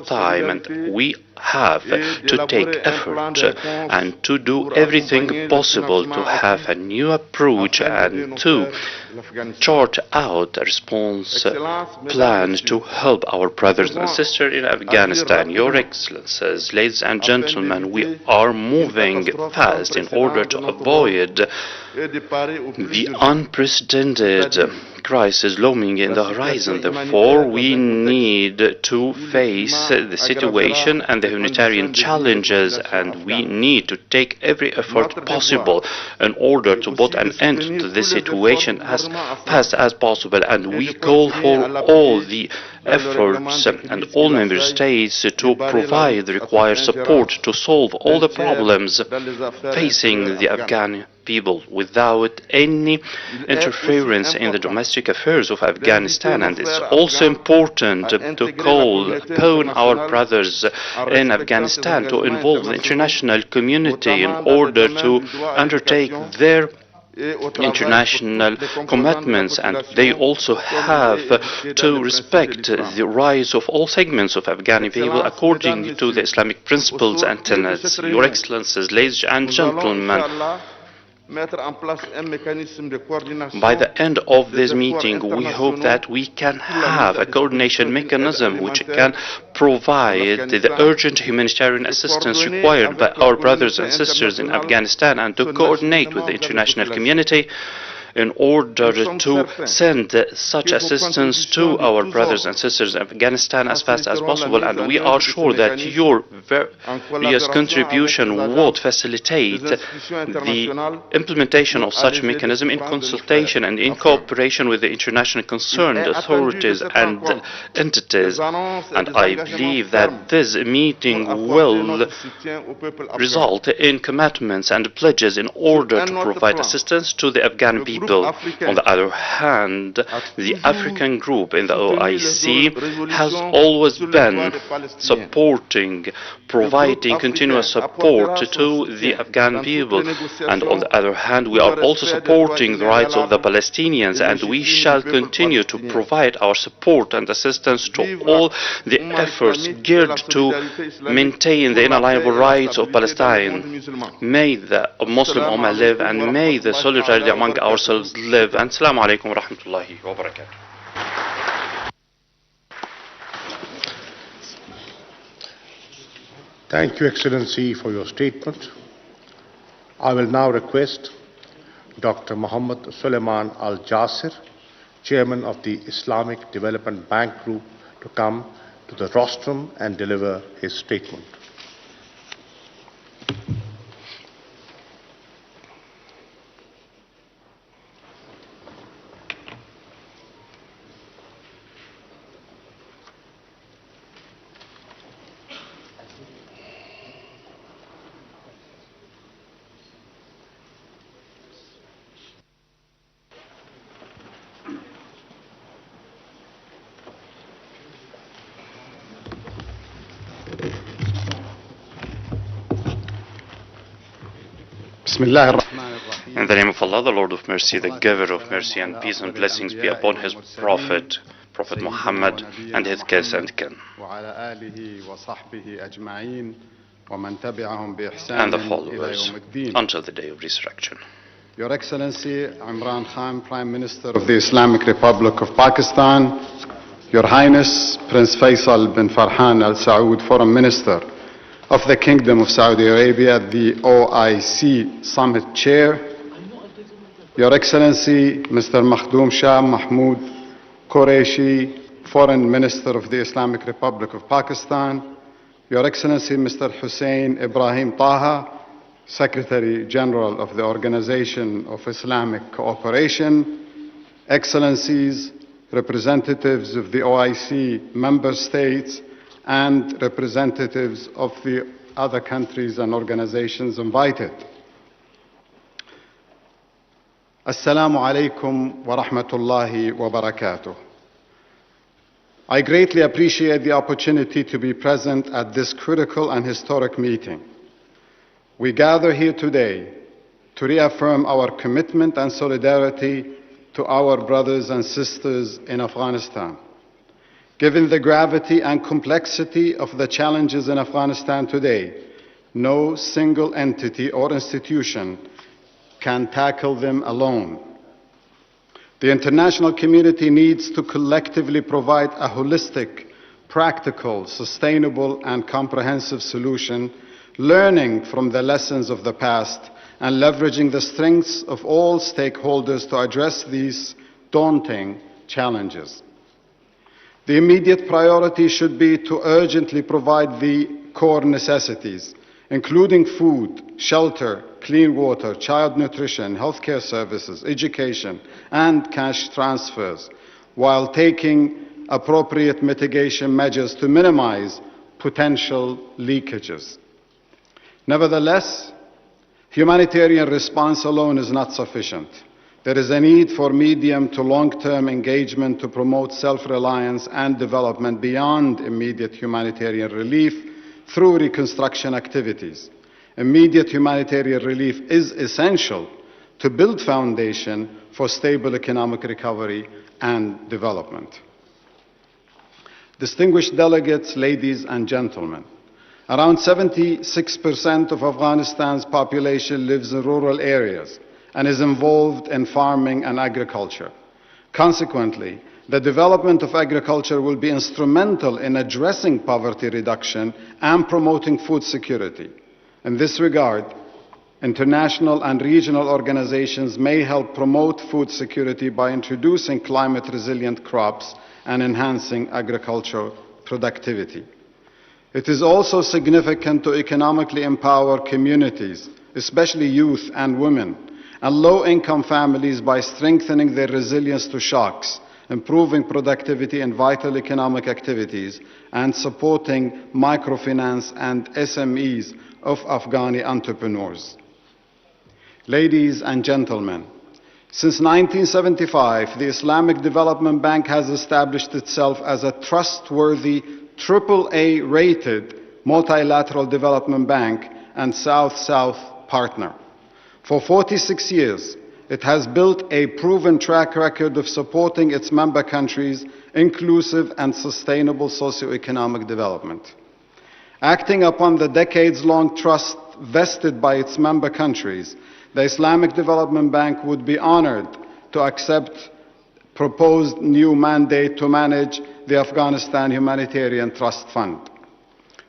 time, and we have to take effort and to do everything possible to have a new approach and to chart out a response plan to help our brothers and sisters in Afghanistan. Your Excellencies, ladies and gentlemen, we are moving fast in order to avoid the unprecedented crisis looming in the horizon. Therefore, we need to face the situation and the humanitarian challenges, and we need to take every effort possible in order to put an end to this situation as fast as possible. And we call for all the efforts and all member states to provide the required support to solve all the problems facing the Afghan people without any interference in the domestic affairs of Afghanistan. And it's also important to call upon our brothers in Afghanistan to involve the international community in order to undertake their international commitments, and they also have to respect the rights of all segments of Afghani people according to the Islamic principles and tenets. Your Excellencies, ladies and gentlemen, by the end of this meeting, we hope that we can have a coordination mechanism which can provide the urgent humanitarian assistance required by our brothers and sisters in Afghanistan, and to coordinate with the international community in order to send such assistance to our brothers and sisters in Afghanistan as fast as possible. And we are sure that your various contribution would facilitate the implementation of such mechanism in consultation and in cooperation with the international concerned authorities and entities. And I believe that this meeting will result in commitments and pledges in order to provide assistance to the Afghan people. On the other hand, the African group in the OIC has always been supporting, providing continuous support to the Afghan people. And on the other hand, we are also supporting the rights of the Palestinians, and we shall continue to provide our support and assistance to all the efforts geared to maintain the inalienable rights of Palestine. May the Muslim Ummah live, and may the solidarity among ourselves live. And Assalamu alaikum wa rahmatullahi wa barakatuh. Thank you, Excellency, for your statement. I will now request Dr. Muhammad Suleiman Al-Jasir, Chairman of the Islamic Development Bank Group, to come to the rostrum and deliver his statement. In the name of Allah, the Lord of mercy, the giver of mercy, and peace and blessings be upon his Prophet, Prophet Muhammad, and his kith and kin, and the followers until the day of resurrection. Your Excellency Imran Khan, Prime Minister of the Islamic Republic of Pakistan, Your Highness Prince Faisal bin Farhan Al Saud, Foreign Minister of the Kingdom of Saudi Arabia, the OIC Summit Chair, Your Excellency Mr. Makhdoom Shah Mahmood Qureshi, Foreign Minister of the Islamic Republic of Pakistan, Your Excellency Mr. Hussein Ibrahim Taha, Secretary General of the Organization of Islamic Cooperation, Excellencies, representatives of the OIC member states, and representatives of the other countries and organizations invited. Assalamu alaikum wa rahmatullahi wa barakatuh. I greatly appreciate the opportunity to be present at this critical and historic meeting. We gather here today to reaffirm our commitment and solidarity to our brothers and sisters in Afghanistan. Given the gravity and complexity of the challenges in Afghanistan today, no single entity or institution can tackle them alone. The international community needs to collectively provide a holistic, practical, sustainable, and comprehensive solution, learning from the lessons of the past and leveraging the strengths of all stakeholders to address these daunting challenges. The immediate priority should be to urgently provide the core necessities, including food, shelter, clean water, child nutrition, healthcare services, education, and cash transfers, while taking appropriate mitigation measures to minimize potential leakages. Nevertheless, humanitarian response alone is not sufficient. There is a need for medium to long-term engagement to promote self-reliance and development beyond immediate humanitarian relief through reconstruction activities. Immediate humanitarian relief is essential to build foundation for stable economic recovery and development. Distinguished delegates, ladies and gentlemen, around 76% of Afghanistan's population lives in rural areas and is involved in farming and agriculture. Consequently, the development of agriculture will be instrumental in addressing poverty reduction and promoting food security. In this regard, international and regional organizations may help promote food security by introducing climate-resilient crops and enhancing agricultural productivity. It is also significant to economically empower communities, especially youth and women, and low-income families by strengthening their resilience to shocks, improving productivity in vital economic activities, and supporting microfinance and SMEs of Afghani entrepreneurs. Ladies and gentlemen, since 1975, the Islamic Development Bank has established itself as a trustworthy AAA-rated multilateral development bank and South-South partner. For 46 years, it has built a proven track record of supporting its member countries' inclusive and sustainable socio-economic development. Acting upon the decades-long trust vested by its member countries, the Islamic Development Bank would be honored to accept proposed new mandate to manage the Afghanistan Humanitarian Trust Fund.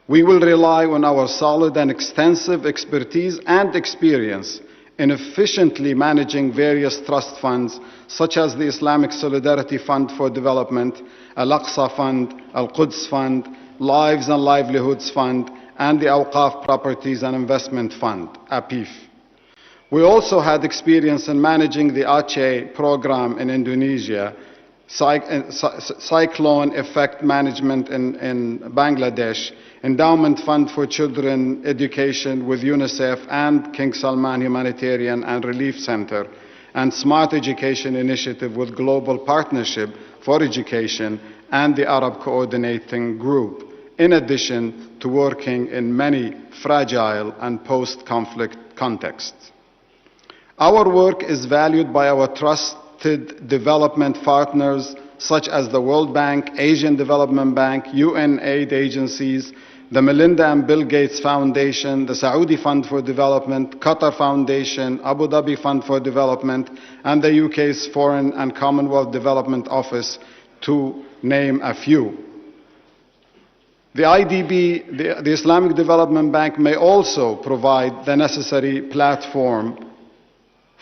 We will rely on our solid and extensive expertise and experience in efficiently managing various trust funds, such as the Islamic Solidarity Fund for Development, Al-Aqsa Fund, Al-Quds Fund, Lives and Livelihoods Fund, and the Awqaf Properties and Investment Fund, APIF. We also had experience in managing the Aceh program in Indonesia, Cyclone Effect Management in Bangladesh, Endowment Fund for Children Education with UNICEF and King Salman Humanitarian and Relief Center, and Smart Education Initiative with Global Partnership for Education and the Arab Coordinating Group, in addition to working in many fragile and post-conflict contexts. Our work is valued by our trusted development partners such as the World Bank, Asian Development Bank, UN aid agencies, the Melinda and Bill Gates Foundation, the Saudi Fund for Development, Qatar Foundation, Abu Dhabi Fund for Development, and the UK's Foreign and Commonwealth Development Office, to name a few. The IDB, the Islamic Development Bank, may also provide the necessary platform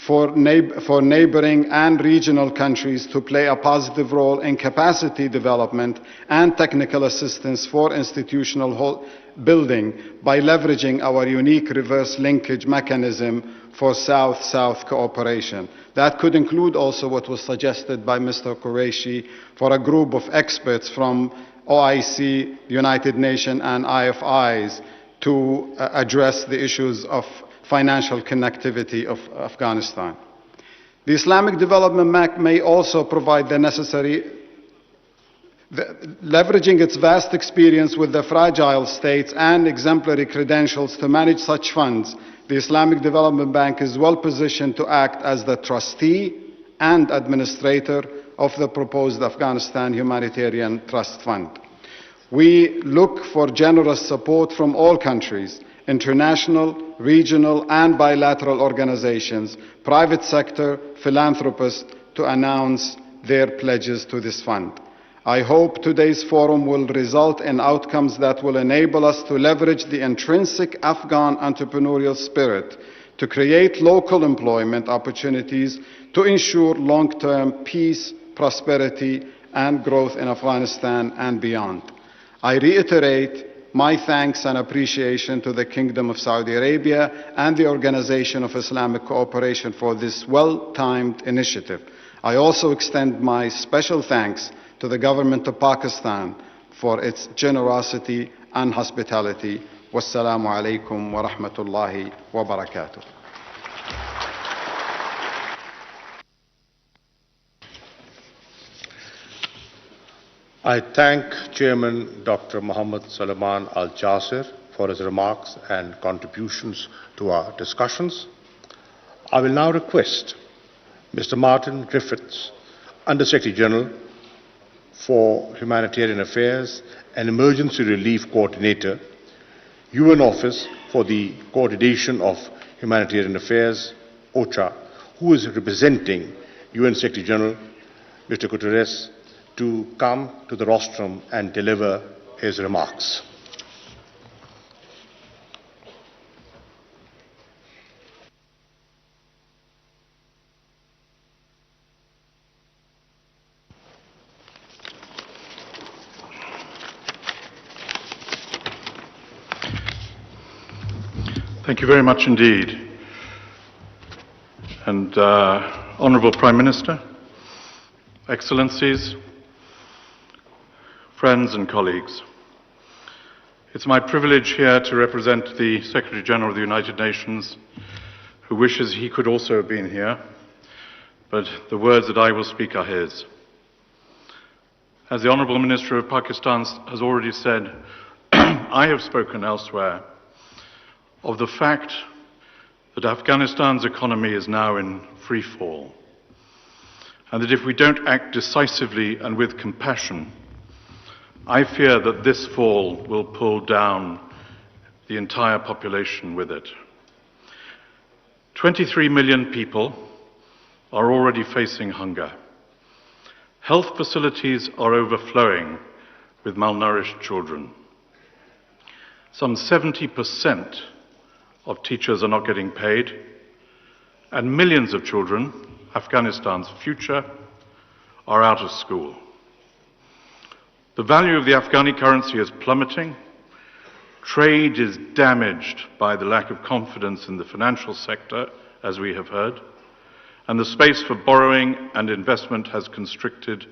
for neighboring and regional countries to play a positive role in capacity development and technical assistance for institutional building by leveraging our unique reverse linkage mechanism for South-South cooperation. That could include also what was suggested by Mr. Qureshi for a group of experts from OIC, United Nations and IFIs to address the issues of financial connectivity of Afghanistan. The Islamic Development Bank may also provide the necessary, leveraging its vast experience with the fragile states and exemplary credentials to manage such funds. The Islamic Development Bank is well positioned to act as the trustee and administrator of the proposed Afghanistan Humanitarian Trust Fund. We look for generous support from all countries, international, regional and bilateral organizations, private sector, philanthropists, to announce their pledges to this fund. I hope today's forum will result in outcomes that will enable us to leverage the intrinsic Afghan entrepreneurial spirit to create local employment opportunities to ensure long-term peace, prosperity and growth in Afghanistan and beyond. I reiterate my thanks and appreciation to the Kingdom of Saudi Arabia and the Organization of Islamic Cooperation for this well-timed initiative. I also extend my special thanks to the government of Pakistan for its generosity and hospitality. Wassalamu alaikum wa rahmatullahi wa barakatuh. I thank Chairman Dr. Muhammad Salman Al-Jasir for his remarks and contributions to our discussions. I will now request Mr. Martin Griffiths, Under-Secretary General for Humanitarian Affairs and Emergency Relief Coordinator, UN Office for the Coordination of Humanitarian Affairs, OCHA, who is representing UN Secretary General, Mr. Guterres, to come to the rostrum and deliver his remarks. Thank you very much indeed. And Honourable Prime Minister, Excellencies, friends and colleagues, it's my privilege here to represent the Secretary General of the United Nations, who wishes he could also have been here, but the words that I will speak are his. As the Honourable Minister of Pakistan has already said, I have spoken elsewhere of the fact that Afghanistan's economy is now in free fall, and that if we don't act decisively and with compassion, I fear that this fall will pull down the entire population with it. 23 million people are already facing hunger. Health facilities are overflowing with malnourished children. Some 70% of teachers are not getting paid, and millions of children, Afghanistan's future, are out of school. The value of the Afghani currency is plummeting. Trade is damaged by the lack of confidence in the financial sector, as we have heard, and the space for borrowing and investment has constricted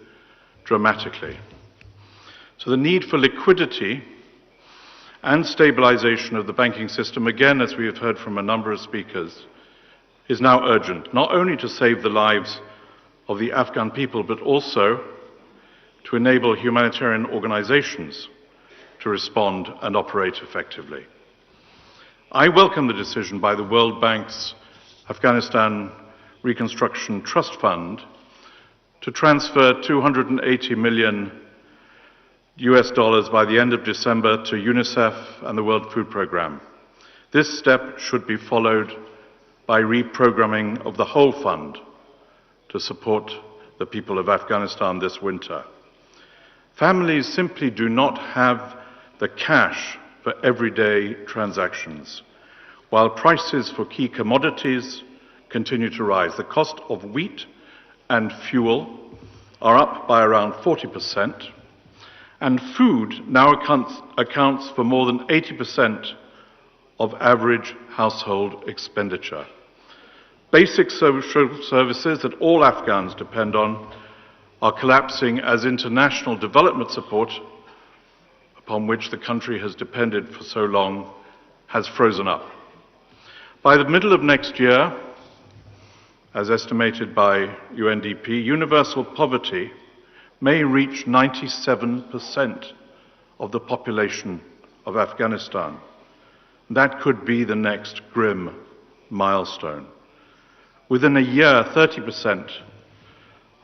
dramatically. So the need for liquidity and stabilization of the banking system, again, as we have heard from a number of speakers, is now urgent, not only to save the lives of the Afghan people, but also to enable humanitarian organizations to respond and operate effectively. I welcome the decision by the World Bank's Afghanistan Reconstruction Trust Fund to transfer $280 million by the end of December to UNICEF and the World Food Programme. This step should be followed by reprogramming of the whole fund to support the people of Afghanistan this winter. Families simply do not have the cash for everyday transactions, while prices for key commodities continue to rise. The cost of wheat and fuel are up by around 40%, and food now accounts for more than 80% of average household expenditure. Basic social services that all Afghans depend on are collapsing as international development support, upon which the country has depended for so long, has frozen up. By the middle of next year, as estimated by UNDP, universal poverty may reach 97% of the population of Afghanistan. That could be the next grim milestone. Within a year, 30%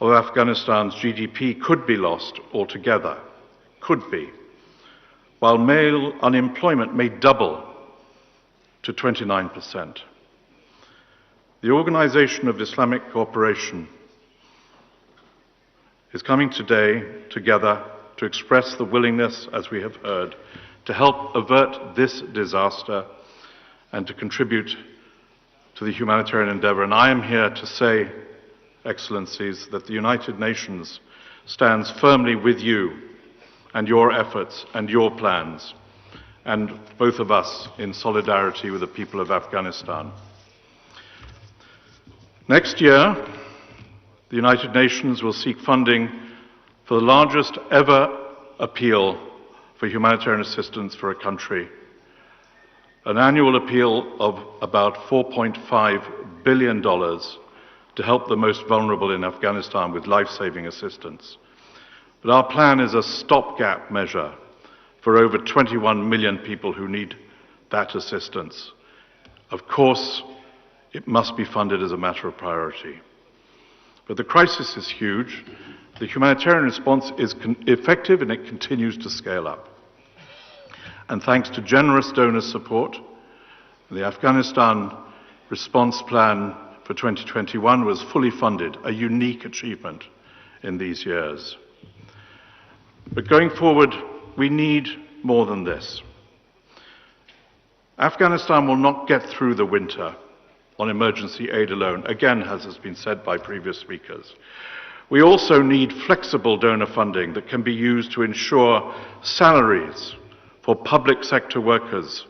of Afghanistan's GDP could be lost altogether, while male unemployment may double to 29%. The Organization of Islamic Cooperation is coming today together to express the willingness, as we have heard, to help avert this disaster and to contribute to the humanitarian endeavor. And I am here to say, Excellencies, that the United Nations stands firmly with you and your efforts and your plans, and both of us in solidarity with the people of Afghanistan. Next year, the United Nations will seek funding For the largest ever appeal for humanitarian assistance for a country, an annual appeal of about $4.5 billion to help the most vulnerable in Afghanistan with life-saving assistance. But our plan is a stopgap measure for over 21 million people who need that assistance. Of course, it must be funded as a matter of priority. But the crisis is huge. The humanitarian response is effective and it continues to scale up. And thanks to generous donor support, the Afghanistan response plan for 2021 was fully funded, a unique achievement in these years. But going forward, we need more than this. Afghanistan will not get through the winter on emergency aid alone, again, as has been said by previous speakers. We also need flexible donor funding that can be used to ensure salaries for public sector workers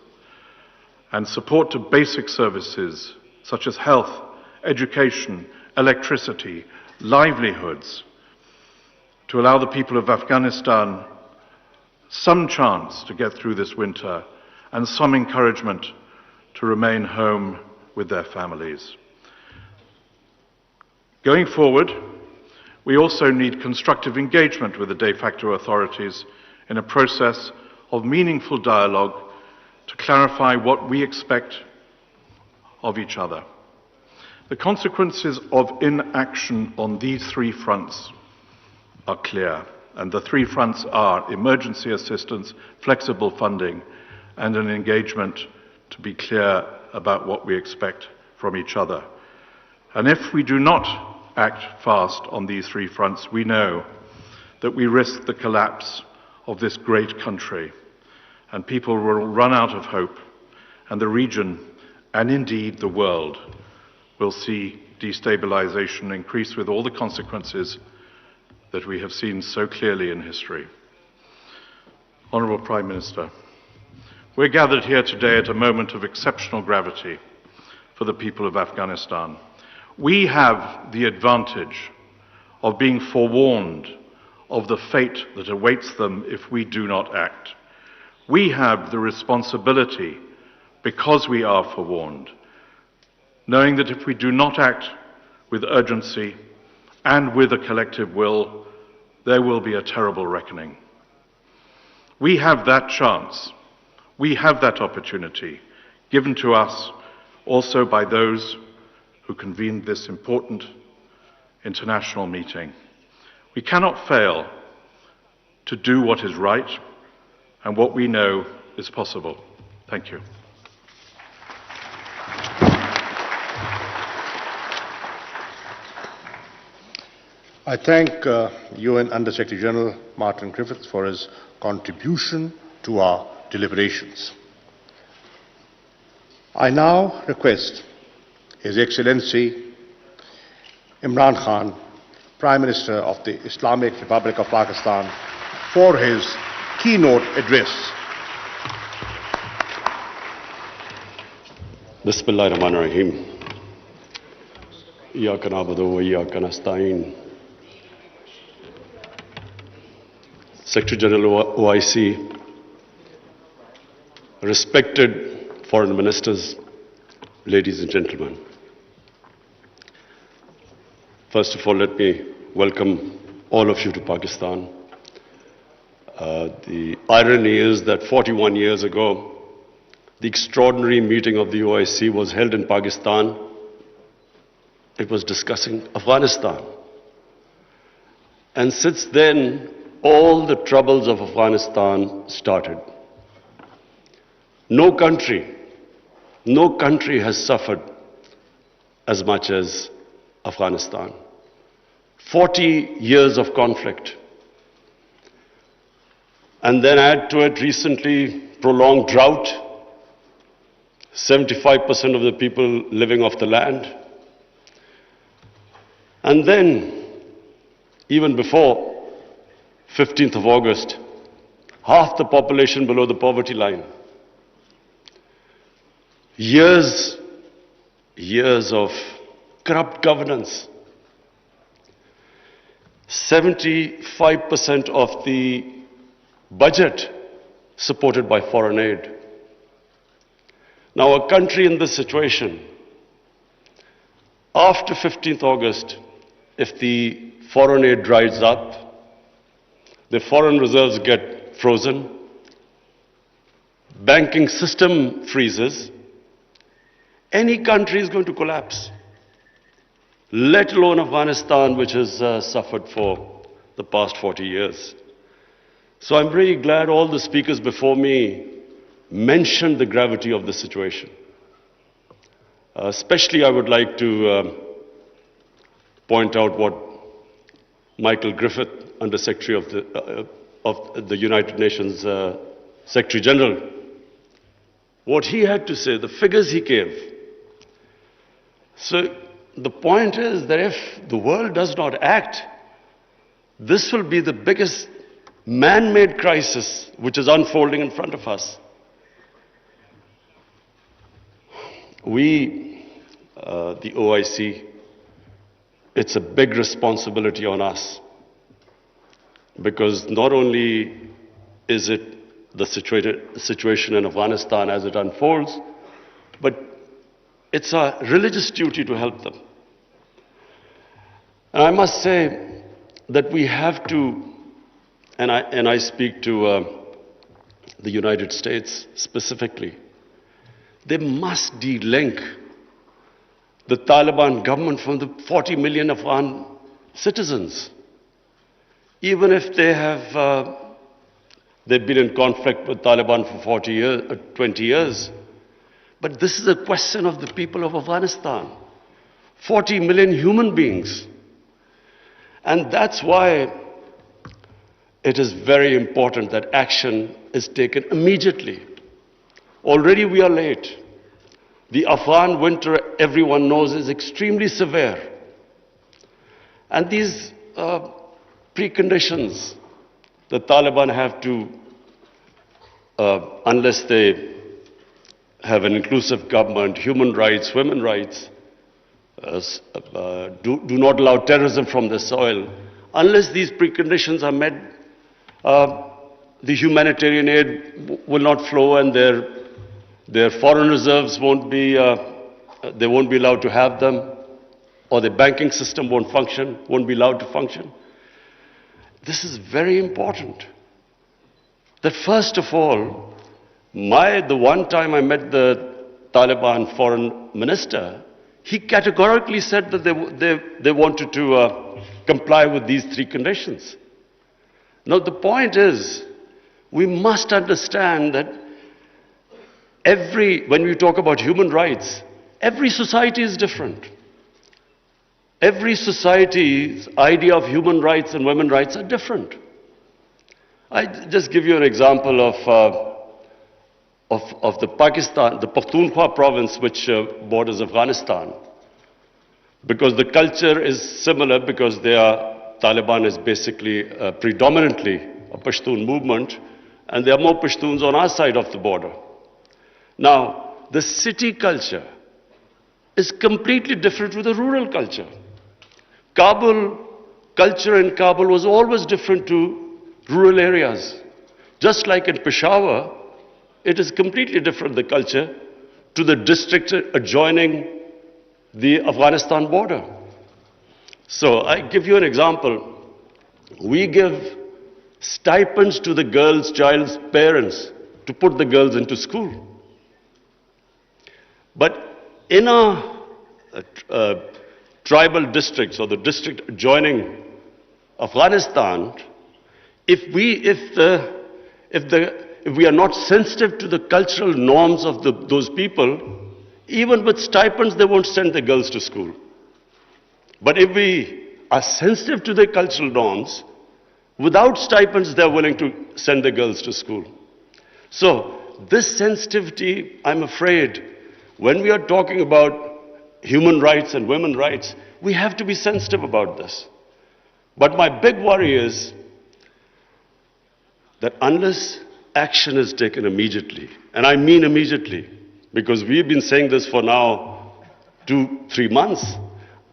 and support to basic services such as health, education, electricity, livelihoods, to allow the people of Afghanistan some chance to get through this winter and some encouragement to remain home with their families. Going forward, we also need constructive engagement with the de facto authorities in a process of meaningful dialogue to clarify what we expect of each other. The consequences of inaction on these three fronts are clear, and the three fronts are emergency assistance, flexible funding, and an engagement to be clear about what we expect from each other. And if we do not act fast on these three fronts, we know that we risk the collapse of this great country, and people will run out of hope, and the region, and indeed the world, will see destabilization increase with all the consequences that we have seen so clearly in history. Honourable Prime Minister, we're gathered here today at a moment of exceptional gravity for the people of Afghanistan. We have the advantage of being forewarned of the fate that awaits them if we do not act. We have the responsibility, because we are forewarned, knowing that if we do not act with urgency and with a collective will, there will be a terrible reckoning. We have that chance. We have that opportunity given to us also by those who convened this important international meeting. We cannot fail to do what is right and what we know is possible. Thank you. I thank UN Under-Secretary General Martin Griffiths for his contribution to our deliberations. I now request His Excellency Imran Khan, Prime Minister of the Islamic Republic of Pakistan, for his keynote address. Bismillah ar-Rahman ar-Rahim. Iyyaka na'budu wa iyyaka nasta'in. Secretary General OIC, respected foreign ministers, ladies and gentlemen. First of all, let me welcome all of you to Pakistan. The irony is that 41 years ago, the extraordinary meeting of the OIC was held in Pakistan. It was discussing Afghanistan. And since then, all the troubles of Afghanistan started. No country has suffered as much as Afghanistan. 40 years of conflict. And then add to it recently prolonged drought, 75% of the people living off the land. And then, even before 15th of August, half the population below the poverty line. Years of corrupt governance. 75% of the budget supported by foreign aid. Now, a country in this situation, after 15th August, if the foreign aid dries up, the foreign reserves get frozen, banking system freezes, any country is going to collapse, let alone Afghanistan, which has suffered for the past 40 years. So I'm really glad all the speakers before me mentioned the gravity of the situation. Especially I would like to point out what Michael Griffith, Under Secretary of the United Nations Secretary General, what he had to say, the figures he gave. So the point is that if the world does not act, this will be the biggest man-made crisis which is unfolding in front of us. We, the OIC, it's a big responsibility on us, because not only is it the situation in Afghanistan as it unfolds, but it's a religious duty to help them. And I must say that we have to, and I speak to the United States specifically, they must de-link the Taliban government from the 40 million Afghan citizens. Even if they have, they've been in conflict with Taliban for 40 years, 20 years. But this is a question of the people of Afghanistan. 40 million human beings. And that's why it is very important that action is taken immediately. Already we are late. The Afghan winter, everyone knows, is extremely severe. And these preconditions the Taliban have to, unless they have an inclusive government, human rights, women's rights, do not allow terrorism from the soil. Unless these preconditions are met, the humanitarian aid will not flow, and their foreign reserves won't be, they won't be allowed to have them, or the banking system won't function, won't be allowed to function. This is very important. That first of all, the one time I met the Taliban foreign minister, he categorically said that they wanted to comply with these three conditions. Now the point is, we must understand that when we talk about human rights, every society is different. Every society's idea of human rights and women's rights are different. I just give you an example of the Pakistan, the Pakhtunkhwa province, which borders Afghanistan. Because the culture is similar, because Taliban is basically predominantly a Pashtun movement, and there are more Pashtuns on our side of the border. Now, the city culture is completely different from the rural culture. Culture in Kabul was always different to rural areas. Just like in Peshawar, it is completely different, the culture, to the district adjoining the Afghanistan border. So I give you an example. We give stipends to the child's parents to put the girls into school. But in our tribal districts, or the district adjoining Afghanistan, if we are not sensitive to the cultural norms of those people, even with stipends, they won't send their girls to school. But if we are sensitive to their cultural norms, without stipends, they're willing to send their girls to school. So this sensitivity, I'm afraid, when we are talking about human rights and women's rights, we have to be sensitive about this. But my big worry is that unless action is taken immediately, and I mean immediately, because we've been saying this for now 2-3 months,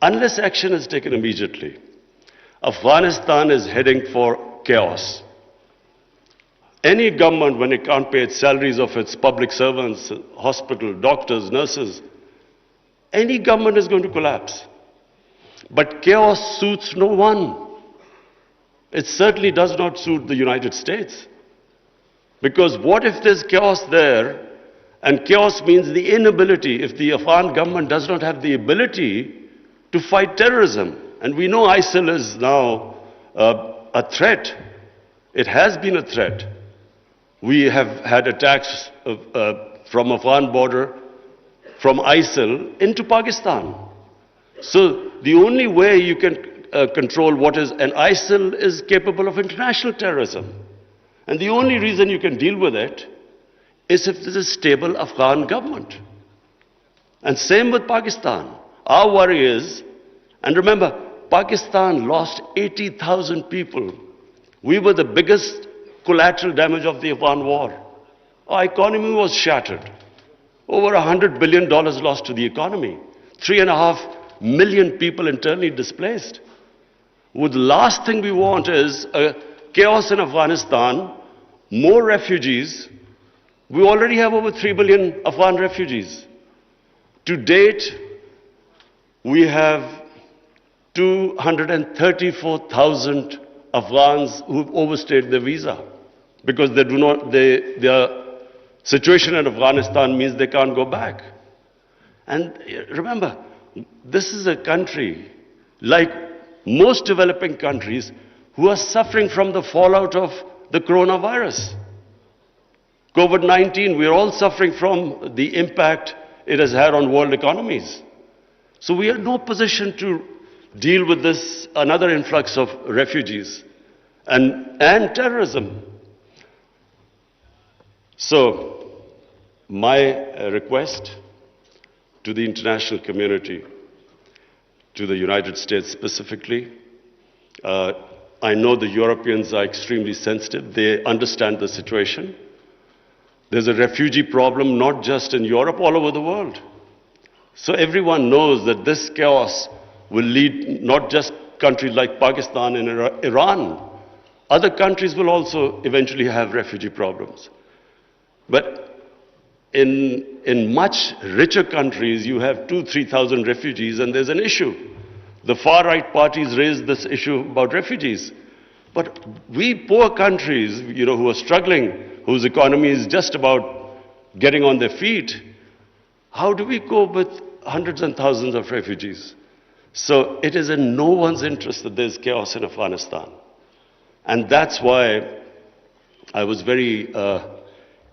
unless action is taken immediately, Afghanistan is heading for chaos. Any government, when it can't pay its salaries of its public servants, hospital, doctors, nurses, any government is going to collapse. But chaos suits no one. It certainly does not suit the United States. Because what if there's chaos there, and chaos means the inability, if the Afghan government does not have the ability to fight terrorism. And we know ISIL is now a threat. It has been a threat. We have had attacks from Afghan border, from ISIL into Pakistan. So the only way you can control what is, and ISIL is capable of international terrorism. And the only reason you can deal with it is if there's a stable Afghan government. And same with Pakistan. Our worry is, and remember, Pakistan lost 80,000 people. We were the biggest collateral damage of the Afghan war. Our economy was shattered. Over $100 billion lost to the economy. 3.5 million people internally displaced. Well, the last thing we want is chaos in Afghanistan, more refugees. We already have over 3 billion Afghan refugees. To date, we have 234,000 Afghans who've overstayed their visa because their situation in Afghanistan means they can't go back. And remember, this is a country, like most developing countries, who are suffering from the fallout of the coronavirus. COVID-19, we're all suffering from the impact it has had on world economies. So we are in no position to deal with this, another influx of refugees and terrorism. So my request to the international community, to the United States specifically, I know the Europeans are extremely sensitive. They understand the situation. There's a refugee problem not just in Europe, all over the world. So everyone knows that this chaos will lead not just countries like Pakistan and Iran. Other countries will also eventually have refugee problems. But in much richer countries, you have 2,000-3,000 refugees and there's an issue. The far-right parties raise this issue about refugees. But we poor countries, who are struggling, whose economy is just about getting on their feet, how do we cope with hundreds and thousands of refugees? So it is in no one's interest that there's chaos in Afghanistan. And that's why I was very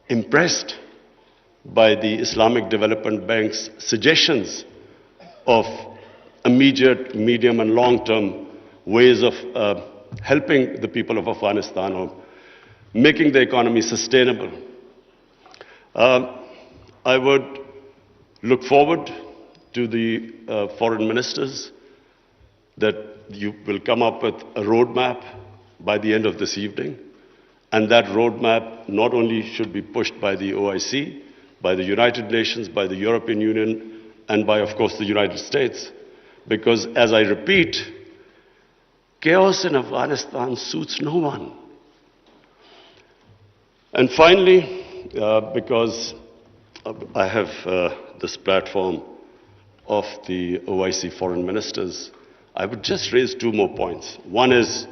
impressed by the Islamic Development Bank's suggestions of immediate, medium and long-term ways of helping the people of Afghanistan or making the economy sustainable. I would look forward to the foreign ministers that you will come up with a roadmap by the end of this evening. And that roadmap not only should be pushed by the OIC, by the United Nations, by the European Union, and by, of course, the United States. Because, as I repeat, chaos in Afghanistan suits no one. And finally, because I have this platform of the OIC foreign ministers, I would just raise two more points. One is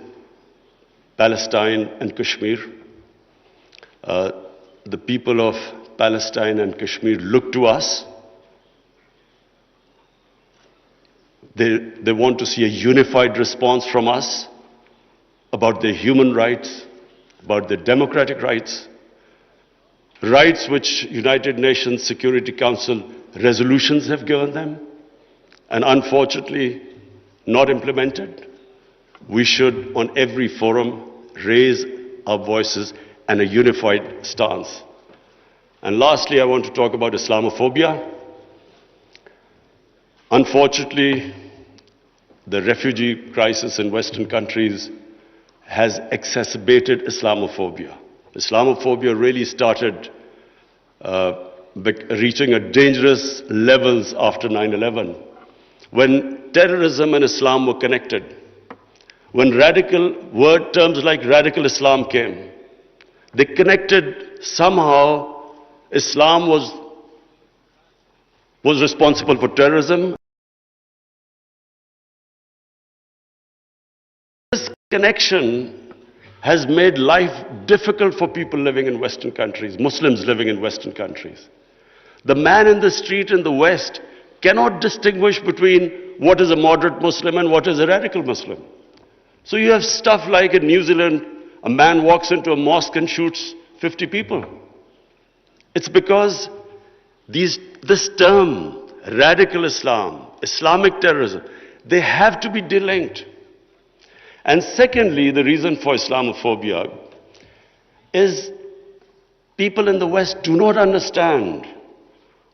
Palestine and Kashmir. The people of Palestine and Kashmir look to us. They want to see a unified response from us about their human rights, about their democratic rights, rights which United Nations Security Council resolutions have given them, and unfortunately not implemented. We should, on every forum, raise our voices and a unified stance. And lastly, I want to talk about Islamophobia. Unfortunately, the refugee crisis in Western countries has exacerbated Islamophobia. Islamophobia really started reaching a dangerous levels after 9/11, when terrorism and Islam were connected. when word terms like radical Islam came, they connected somehow Islam was responsible for terrorism. This connection has made life difficult for people living in Western countries, Muslims living in Western countries. The man in the street in the West cannot distinguish between what is a moderate Muslim and what is a radical Muslim. So you have stuff like in New Zealand, a man walks into a mosque and shoots 50 people. It's because this term, radical Islam, Islamic terrorism, they have to be delinked. And secondly, the reason for Islamophobia is people in the West do not understand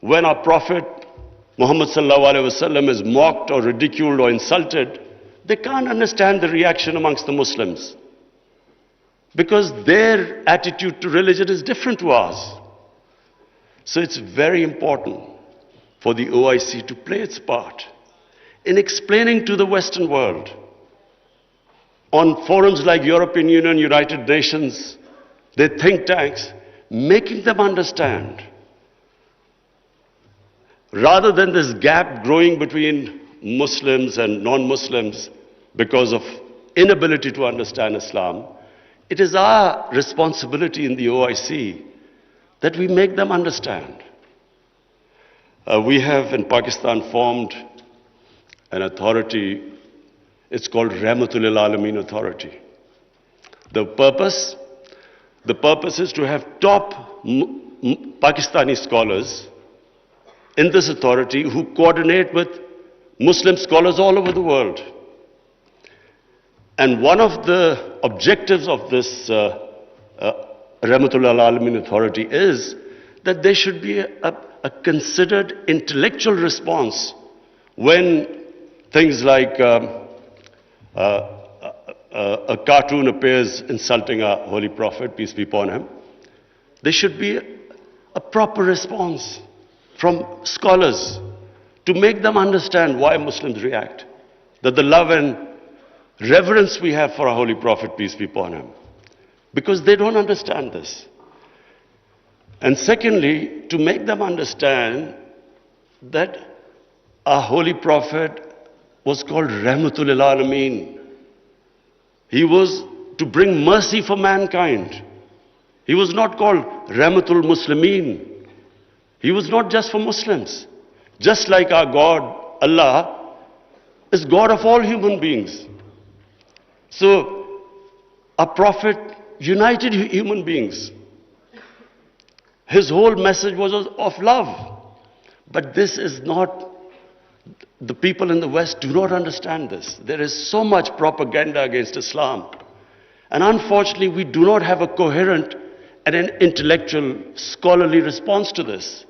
when our Prophet Muhammad sallallahu alaihi wasallam is mocked or ridiculed or insulted, they can't understand the reaction amongst the Muslims because their attitude to religion is different to ours. So it's very important for the OIC to play its part in explaining to the Western world on forums like European Union, United Nations, their think tanks, making them understand. Rather than this gap growing between Muslims and non-Muslims because of inability to understand Islam, it is our responsibility in the OIC that we make them understand. We have in Pakistan formed an authority, it's called Rahmatul Alameen Authority. The purpose is to have top Pakistani scholars in this authority who coordinate with Muslim scholars all over the world. And one of the objectives of this Rahmatul Alameen Authority is that there should be a considered intellectual response when things like a cartoon appears insulting our Holy Prophet, peace be upon him. There should be a proper response from scholars to make them understand why Muslims react, that the love and reverence we have for our Holy Prophet, peace be upon him, because they don't understand this. And secondly, to make them understand that our Holy Prophet was called Rahmatul Alameen. He was to bring mercy for mankind. He was not called Rahmatul Muslimeen. He was not just for Muslims. Just like our God, Allah, is God of all human beings. So, our Prophet united human beings. His whole message was of love. But this is not, the people in the West do not understand this. There is so much propaganda against Islam. And unfortunately, we do not have a coherent and an intellectual, scholarly response to this.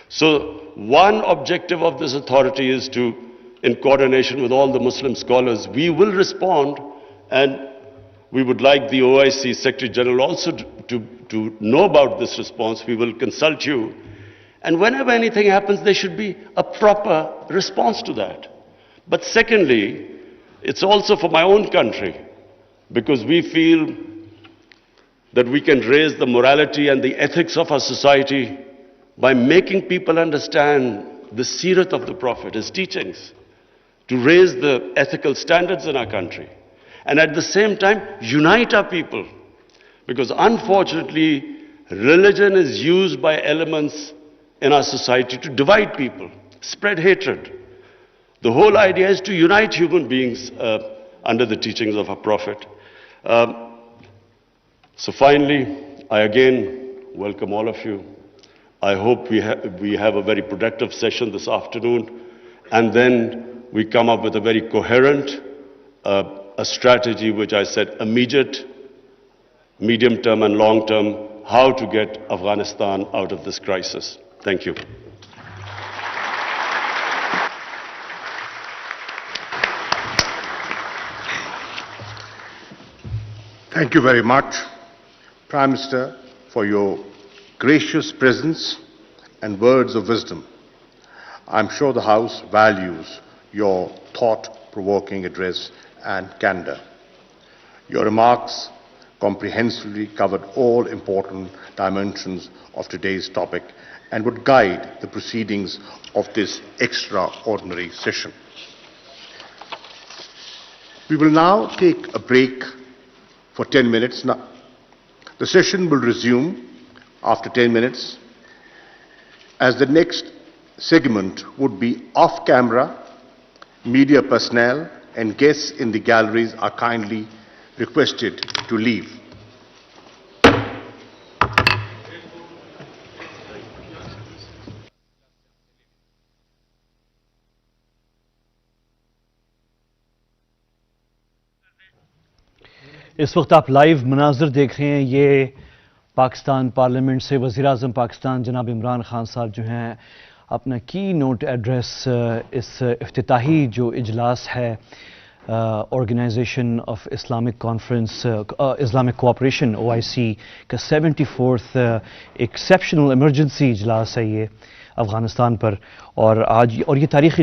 So one objective of this authority is to, in coordination with all the Muslim scholars, we will respond, and we would like the OIC Secretary General also to know about this response. We will consult you. And whenever anything happens, there should be a proper response to that. But secondly, it's also for my own country, because we feel that we can raise the morality and the ethics of our society by making people understand the seerat of the Prophet, his teachings, to raise the ethical standards in our country. And at the same time, unite our people. Because unfortunately, religion is used by elements in our society to divide people, spread hatred. The whole idea is to unite human beings under the teachings of our Prophet. So finally, I again welcome all of you. I hope we have a very productive session this afternoon, and then we come up with a very coherent a strategy which I said immediate, medium-term and long-term, how to get Afghanistan out of this crisis. Thank you. Thank you very much, Prime Minister, for your gracious presence and words of wisdom. I'm sure the House values your thought-provoking address and candor. Your remarks comprehensively covered all important dimensions of today's topic and would guide the proceedings of this extraordinary session. We will now take a break for 10 minutes. Now, the session will resume after 10 minutes, as the next segment would be off camera. Media personnel and guests in the galleries are kindly requested to leave. इस वक्त आप live मनाज़र देख रहे हैं। ये Pakistan parliament से वज़ीर-ए-आज़म पाकिस्तान जनाब इमरान खान साहब जो हैं अपना की नोट एड्रेस इस इफ्तिताही जो इजलास है organisation of Islamic conference Islamic cooperation OIC का 74th एक्सेप्शनल इमरजेंसी इजलास है ये अफ़गानिस्तान पर। और आज ये तारीख़ी